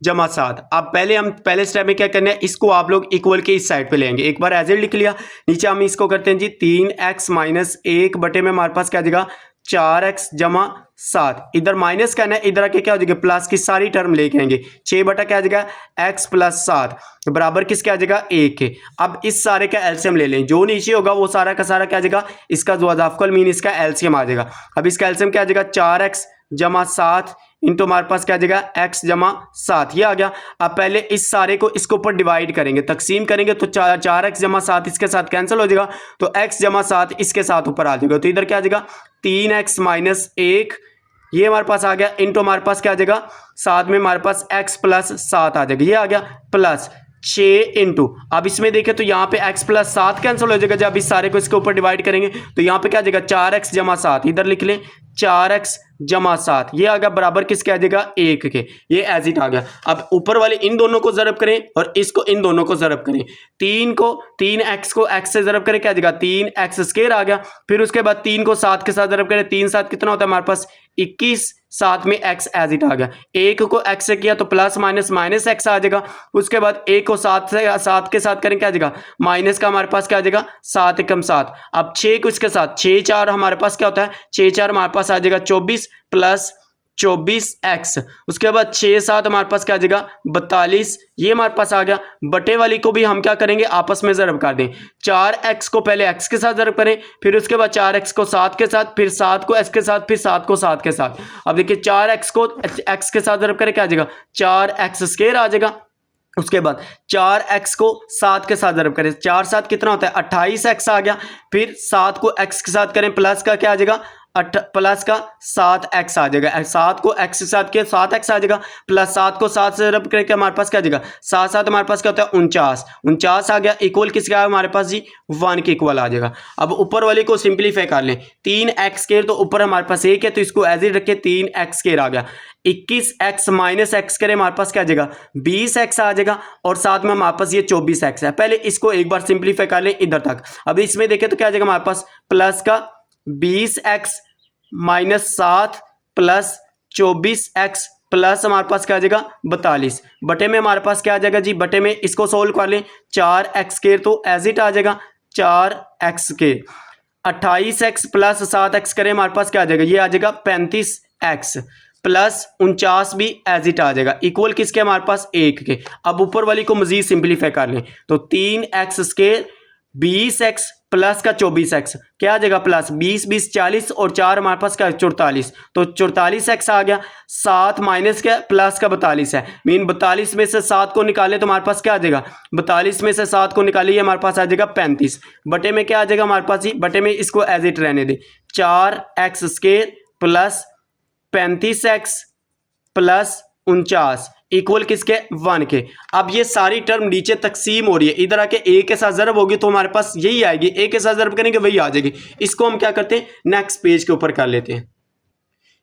जमा 7। अब पहले स्टेप में क्या करना है, इसको आप लोग इक्वल के इस साइड पे लेंगे। एक बार एज इट लिख लिया, नीचे हम इसको करते हैं जी 3x माइनस 1 बटे में हमारे पास क्या आ जाएगा 4x जमा 7। इधर माइनस करना है, इधर आके क्या हो जाएगा प्लस की सारी टर्म लेके आएंगे। 6 बटा क्या आ जाएगा x प्लस 7 बराबर किसके आ जाएगा 1 के। अब इस सारे का एलसीएम ले लें, जो नीचे होगा वो सारा का सारा क्या आ जाएगा, इसका जो अज़ाफ़ुल मीन इसका एलसीएम आ जाएगा। अब इसका एलसीएम क्या आ जाएगा 4x जमा 7 इंटू हमारे पास क्या आ जाएगा x जमा 7, ये आ गया। अब पहले इस सारे को इसके ऊपर डिवाइड करेंगे, तकसीम करेंगे तो 4x जमा 7 इसके साथ कैंसिल हो जाएगा, तो x जमा 7 इसके साथ ऊपर आ जाएगा। तो इधर क्या आ जाएगा 3x माइनस 1, ये हमारे पास आ गया, इंटू हमारे पास क्या आ जाएगा साथ में हमारे पास x प्लस 7 आ जाएगा, ये आ गया प्लस 6 इंटू। अब इसमें देखें तो यहाँ पे x प्लस 7 कैंसिल हो जाएगा। जब इस सारे को इसके ऊपर डिवाइड करेंगे तो यहाँ पे क्या आ जाएगा 4x जमा 7, इधर लिख लें 4x जमा 7, ये आ गया बराबर किसके आ जाएगा 1 के। ये एज इट आ गया। अब ऊपर वाले इन दोनों को ज़रब करें और इसको इन दोनों को ज़रब करें। 3x को x से ज़रब करें क्या आ जाएगा 3x स्क्वायर आ गया। फिर उसके बाद 3 को 7 के साथ ज़रब करें, 3 7 कितना होता है हमारे पास 21, साथ में x एज इट आ गया। 1 को x से किया तो प्लस माइनस माइनस x आ जाएगा। उसके बाद 1 को 7 के साथ करें क्या आ जाएगा माइनस का हमारे पास क्या आ जाएगा 7 एकम 7। अब 6 को इसके साथ 6 4 हमारे पास क्या होता है 6 4 हमारे पास आ जाएगा 24 प्लस 24x। उसके बाद 6 7 हमारे पास क्या आ जाएगा 42, ये हमारे पास आ गया। बटे वाली को भी हम क्या करेंगे आपस में ज़रब कर दें। 4x को पहले x के साथ ज़रब करें, फिर उसके बाद 4x को 7 के साथ, फिर 7 को x के साथ, फिर 7 को 7 के साथ। अब देखिए 4x को x के साथ ज़रब करें क्या आ जाएगा 4x स्क्वायर आ जाएगा। उसके बाद 4x को 7 के साथ ज़रब करें, 4 7 कितना होता है 28x आ गया। फिर 7 को x के साथ करें, प्लस का क्या आ जाएगा प्लस का 7x आ जाएगा। 7 को x के साथ किया 7x आ जाएगा, प्लस 7 को 7 से ज़रब करके हमारे पास क्या आ जाएगा 7 7 हमारे पास क्या होता है 49 आ गया। इक्वल किसका है हमारे पास जी 1 के इक्वल आ जाएगा। अब ऊपर वाले को सिंपलीफाई कर लें, 3x स्क्वायर तो ऊपर हमारे पास 1 है तो इसको एज इट रखें 3x स्क्वायर आ गया। 21x माइनस x करें हमारे पास क्या आ जाएगा 20x आ जाएगा, और साथ में हमारे पास ये 24x है। पहले इसको एक बार सिंपलीफाई कर लें इधर तक। अब इसमें देखें तो क्या आ जाएगा हमारे पास प्लस का 20x minus 7 plus 24x plus हमारे पास क्या आ जाएगा 42। बटे में हमारे पास क्या आ जाएगा जी, बटे में इसको सोल्व कर लें 4x स्क्वायर तो एज इट आ जाएगा 4x square. 28x plus 7x करें हमारे पास क्या आ जाएगा, ये आ जाएगा 35x प्लस 49 भी एज इट आ जाएगा। इक्वल किसके हमारे पास 1 के। अब ऊपर वाली को मजीद सिंपलीफाई कर लें तो 3x स्क्वायर 20x प्लस का 24x क्या आ जाएगा प्लस 20 20 40, और 4 हमारे पास क्या 44, तो 44x आ गया। 7 माइनस क्या प्लस का 42 है, मीन 42 में से 7 को निकाले तो हमारे पास क्या आ जाएगा 42 में से 7 को निकालिए हमारे पास आ जाएगा 35। बटे में क्या आ जाएगा हमारे पास जी, बटे में इसको एज इट रहने दें 4x square plus 35x plus 49 equal किसके 1 के। अब ये सारी टर्म नीचे तकसीम हो रही है, इधर आके a के साथ ज़रब होगी तो हमारे पास यही आएगी, a के साथ ज़रब करेंगे वही आ जाएगी। इसको हम क्या करते हैं नेक्स्ट पेज के ऊपर कर लेते हैं।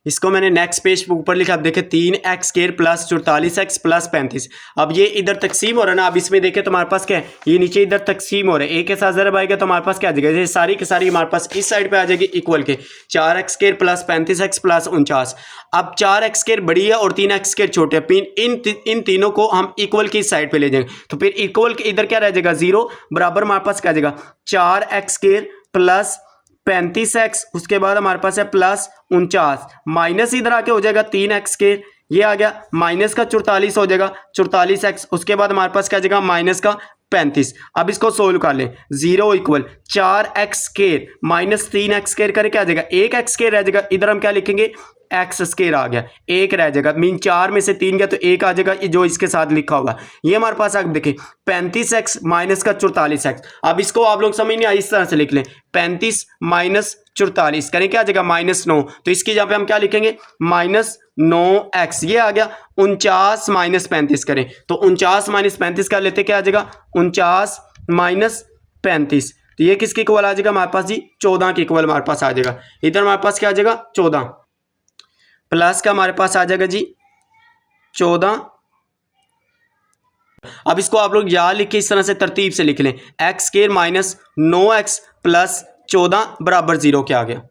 इसको मैंने नेक्स्ट पेज पे ऊपर लिखा, अब देखें 3x square plus 44x plus 35। अब ये इधर तकसीम हो रहा है ना, अब इसमें देखें तो हमारे पास क्या है, ये नीचे इधर तकसीम हो रहा है, ए के साथ ज़रब आएगा तो हमारे पास क्या आ जाएगा, ये सारी की सारी हमारे पास इस साइड पे आ जाएगी इक्वल के 4x square plus 35x plus 49। अब 4x स्क्वायर बड़ी है और 3x स्क्वायर छोटे है, इन तीनों को हम इक्वल की साइड पे ले जाएंगे तो फिर इक्वल के इधर क्या रह जाएगा 0 बराबर हमारे पास क्या आ जाएगा 4x स्क्वायर प्लस 35x, उसके बाद हमारे पास है प्लस 49, माइनस इधर आके हो जाएगा 3x के, ये आ गया माइनस का 44 हो जाएगा 44x, उसके बाद हमारे पास क्या आ जाएगा माइनस का 35। अब इसको सोल्व कर लें, 0 equal 4x square minus 3x square करे क्या आ जाएगा 1x स्क्वायर रह जाएगा, इधर हम क्या लिखेंगे एक्स स्क्वायर आ गया, एक रह जाएगा, मीन 4 में से 3 गया तो एक आ जाएगा जो इसके साथ लिखा होगा। ये हमारे पास आगे देखें 35x माइनस का 44x। अब इसको आप लोग समझ नहीं आई, इस तरह से लिख लें 35 माइनस 44 करें क्या आ जाएगा -9, तो इसकी जगह पे हम क्या लिखेंगे -9x। ये आ गया 49 माइनस 35 करें तो 49 माइनस 35 का लेते क्या आ जाएगा 49 माइनस 35, तो ये किसके इक्वल आ जाएगा हमारे पास जी 14 के इक्वल हमारे पास आ जाएगा। इधर हमारे पास क्या आ जाएगा 14 प्लस का हमारे पास आ जाएगा जी 14। अब इसको आप लोग याद लिख के इस तरह से तरतीब से लिख लें, x square minus 9x plus 14 बराबर 0 क्या आ गया।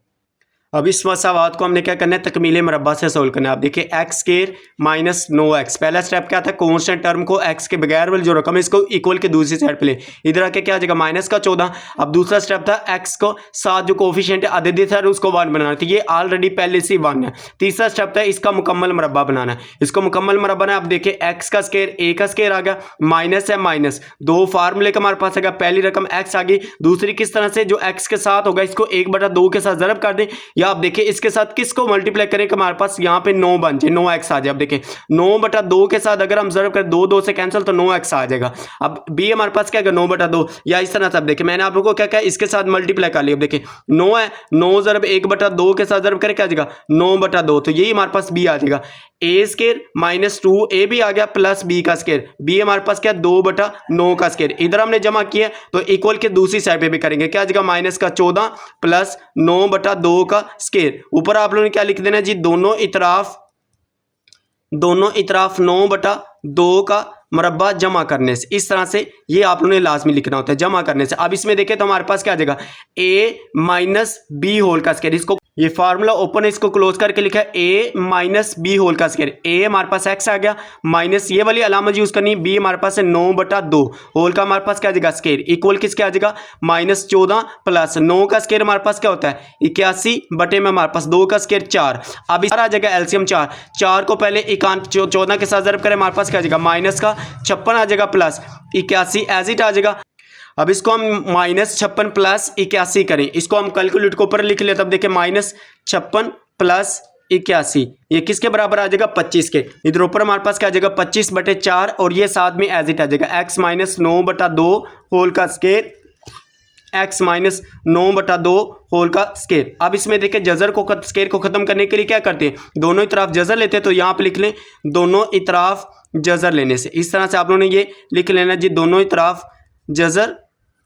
अब इस मसावात को हमने क्या करना है तकमीले मरबा से सोल्व करना है। आप देखिए एक्स स्क्वायर माइनस 9x, पहला स्टेप क्या था कांस्टेंट टर्म को x के बगैर वाली जो रकम है इसको इक्वल के दूसरी साइड पे ले, इधर आके क्या आ जाएगा माइनस का 14। अब दूसरा स्टेप था x को साथ जो कोफिशिएंट है अददी था उसको 1 बनाना, तो ये ऑलरेडी पहले से 1 है। तीसरा स्टेप था इसका मुकम्मल मरबा बनाना, इसको मुकम्मल मरबा बनाना। अब देखिए x का स्क्वायर a का स्क्वायर आ गया, माइनस है माइनस, दो फार्मूले का हमारे पास आएगा, पहली रकम x आ गई, दूसरी किस तरह से जो x के साथ होगा इसको 1/2 के साथ ज़रब कर दें, या आप देखिए इसके साथ किसको मल्टीप्लाई करें कि हमारे पास यहाँ पे 9 बन जाए 9x आ जाए। अब देखिए 9/2 के साथ अगर हम ज़रब करें 2 से कैंसिल तो 9x आ जाएगा। अब b हमारे पास क्या है 9/2 या इस तरह से। अब देखिए मैंने आप लोगों को क्या कहा इसके साथ मल्टीप्लाई कर लिया। अब देखिए 9 है, 9 ज़रब 1/2 के साथ ज़रब करें क्या आ जाएगा 9/2, तो यही हमारे पास b आ जाएगा। ए स्क्वायर माइनस 2a भी आ गया प्लस b का स्क्वायर, b हमारे पास क्या 2/9 का स्क्वायर, इधर हमने जमा किया तो इक्वल के दूसरी साइड पे भी करेंगे क्या आ जाएगा माइनस का 14 प्लस 9/2 का स्क्वायर। ऊपर आप लोगों ने क्या लिख देना जी दोनों इतराफ 9/2 का मरबा जमा करने से, इस तरह से ये आप लोगों ने लाजमी लिखना होता है जमा करने से। अब इसमें देखें तो हमारे पास क्या आ जाएगा a माइनस बी होल का स्क्वायर, इसको ये फार्मूला ओपन है इसको क्लोज करके लिखा है a माइनस बी होल का स्क्वायर, a हमारे पास x आ गया माइनस ये वाली अलामत यूज करनी, b हमारे पास है 9/2 होल का हमारे पास क्या आ जाएगा स्क्वायर इक्वल किसके आ जाएगा -14 प्लस 9 का स्क्वायर हमारे पास क्या होता है 81 बटे में हमारे पास 2 का स्क्वायर 4। अब इस आ जाएगा एलसीएम 4 को पहले 14 के साथ ज़रब करें हमारे पास क्या आ जाएगा माइनस का 56 आ जाएगा प्लस 81 एज इट आ जाएगा। अब इसको हम -56 प्लस 81 करें, इसको हम कैलकुलेट के ऊपर लिख लेते हैं। अब देखिए -56 प्लस 81 ये किसके बराबर आ जाएगा 25 के, इधर ऊपर हमारे पास क्या आ जाएगा 25/4 और ये साथ में एज इट आ जाएगा x माइनस 9/2 होल का स्क्वायर, x माइनस 9/2 होल का स्क्वायर। अब इसमें देखिए जजर को स्क्वायर को खत्म करने के लिए क्या करते हैं दोनों तरफ जजर लेते हैं, तो यहाँ पे लिख लें दोनों तरफ जजर लेने से, इस तरह से आप लोगों ने ये लिख लेना जी दोनों तरफ जजर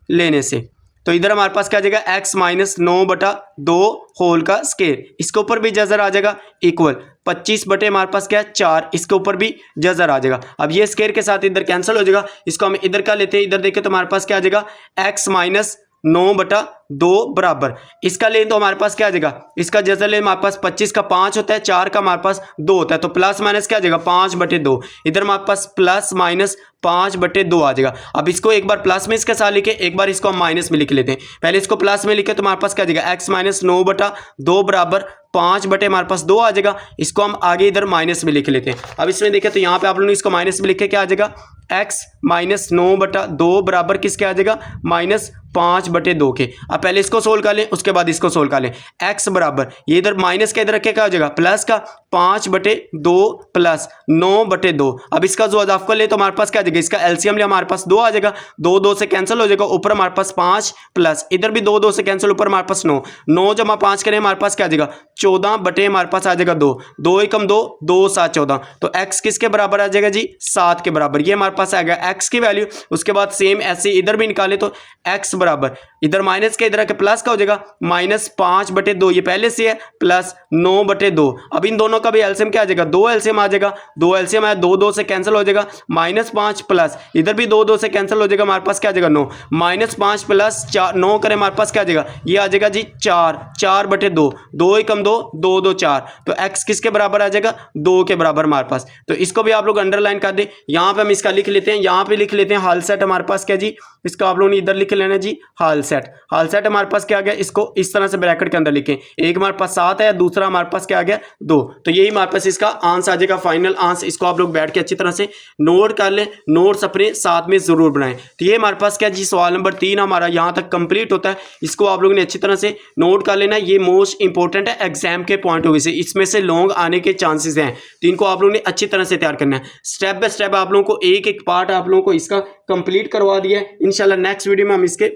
लेने से। तो इधर हमारे पास क्या आ जाएगा x माइनस 9/2 होल का स्क्वायर, इसके ऊपर भी जजर आ जाएगा इक्वल 25 बटे हमारे पास क्या है 4, इसके ऊपर भी जजर आ जाएगा। अब ये स्क्वायर के साथ इधर कैंसिल हो जाएगा, इसको हम इधर का लेते हैं, इधर देखें तो हमारे पास क्या आ जाएगा x माइनस 9/2 बराबर, इसका लें तो हमारे पास क्या आ जाएगा इसका जजर ले हमारे पास 25 का 5 होता है 4 का हमारे पास 2 होता है, तो प्लस माइनस क्या आ जाएगा 5/2, इधर हमारे पास प्लस माइनस 5/2 आ जाएगा। अब इसको एक बार प्लस में इसके साथ लिखे, एक बार इसको हम माइनस में लिख लेते हैं। पहले इसको प्लस में लिखे तो हमारे पास क्या आ जाएगा x माइनस 9/2 बराबर 5 बटे हमारे पास 2 आ जाएगा, इसको हम आगे इधर माइनस में लिख लेते हैं। अब इसमें देखें तो यहाँ पे आप लोगों ने इसको माइनस में लिखे क्या आ जाएगा x माइनस 9/2 बराबर किसके आ जाएगा -5/2 के। अब पहले इसको सोल्व कर लें उसके बाद इसको सोल्व कर लें, x बराबर ये इधर माइनस का इधर रखे क्या हो जाएगा प्लस का 5/2 प्लस 9/2। अब इसका जो अजाफा ले तो हमारे पास क्या आ जाएगा, इसका एलसीएम ले हमारे पास 2 आ जाएगा, 2 2 से कैंसिल हो जाएगा, ऊपर हमारे पास 5 प्लस इधर भी 2 2 से कैंसिल, ऊपर हमारे पास 9, 9 जमा 5 करें हमारे पास क्या आ जाएगा 14 बटे हमारे पास आ जाएगा 2, 2 एकम 2, 2 7 14। तो x किसके बराबर आ जाएगा जी 7 के बराबर, ये हमारे पास आएगा x की वैल्यू। उसके बाद सेम ऐसे इधर भी निकाले तो x बराबर इधर माइनस के इधर के प्लस का हो जाएगा -5/2, ये पहले से है, प्लस 9/2। अब इन दोनों का भी एलसीएम क्या आ जाएगा, 2 एलसीएम आ जाएगा, 2 एलसीएम आया, 2 2 से कैंसिल हो जाएगा, -5 प्लस इधर भी 2 2 से कैंसिल हो जाएगा, हमारे पास क्या आ जाएगा 9, -5 प्लस 4 9 करें हमारे पास क्या आ जाएगा, ये आ जाएगा जी 4/2, 2 एकम 2, 2 2 4। तो x किसके बराबर आ जाएगा 2 के बराबर हमारे पास। तो इसको भी आप लोग अंडरलाइन कर दें, यहाँ पे हम इसका लिख लेते हैं, यहाँ पे लिख लेते हैं हाल सेट हमारे पास क्या जी, इसको आप लोगों ने इधर लिख लेना जी हाल सेट। हाल सेट हमारे पास क्या आ गया, इसको इस तरह से ब्रैकेट के अंदर लिखें, एक हमारे पास 7 है, दूसरा हमारे पास क्या आ गया 2। तो यही हमारे पास इसका आंसर आ जाएगा, फाइनल आंसर। इसको आप लोग बैठ के अच्छी तरह से नोट कर लें, नोट्स अपने साथ में जरूर बनाएं। तो ये हमारे पास क्या जी सवाल नंबर 3 हमारा यहाँ तक कंप्लीट होता है। इसको आप लोगों ने अच्छी तरह से नोट कर लेना, ये मोस्ट इंपॉर्टेंट है एग्जाम के पॉइंट ऑफ व्यू से, इसमें से लॉन्ग आने के चांसेस हैं, तो इनको आप लोगों ने अच्छी तरह से तैयार करना है। स्टेप बाय स्टेप आप लोगों को एक एक पार्ट आप लोगों को इसका कंप्लीट करवा दिया है। इंशाल्लाह नेक्स्ट वीडियो में हम इसके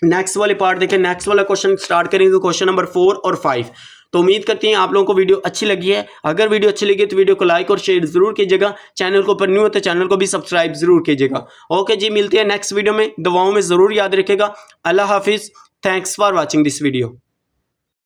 नेक्स्ट वाले पार्ट देखें, नेक्स्ट वाला क्वेश्चन स्टार्ट करेंगे, तो क्वेश्चन नंबर 4 और 5। तो उम्मीद करते हैं आप लोगों को वीडियो अच्छी लगी है। अगर वीडियो अच्छी लगी तो वीडियो को लाइक और शेयर जरूर कीजिएगा, चैनल को पर न्यू हो तो चैनल को भी सब्सक्राइब जरूर कीजिएगा। ओके जी, मिलते हैं नेक्स्ट वीडियो में, दुआओं में जरूर याद रखिएगा। अल्लाह हाफिज, thanks for watching this video.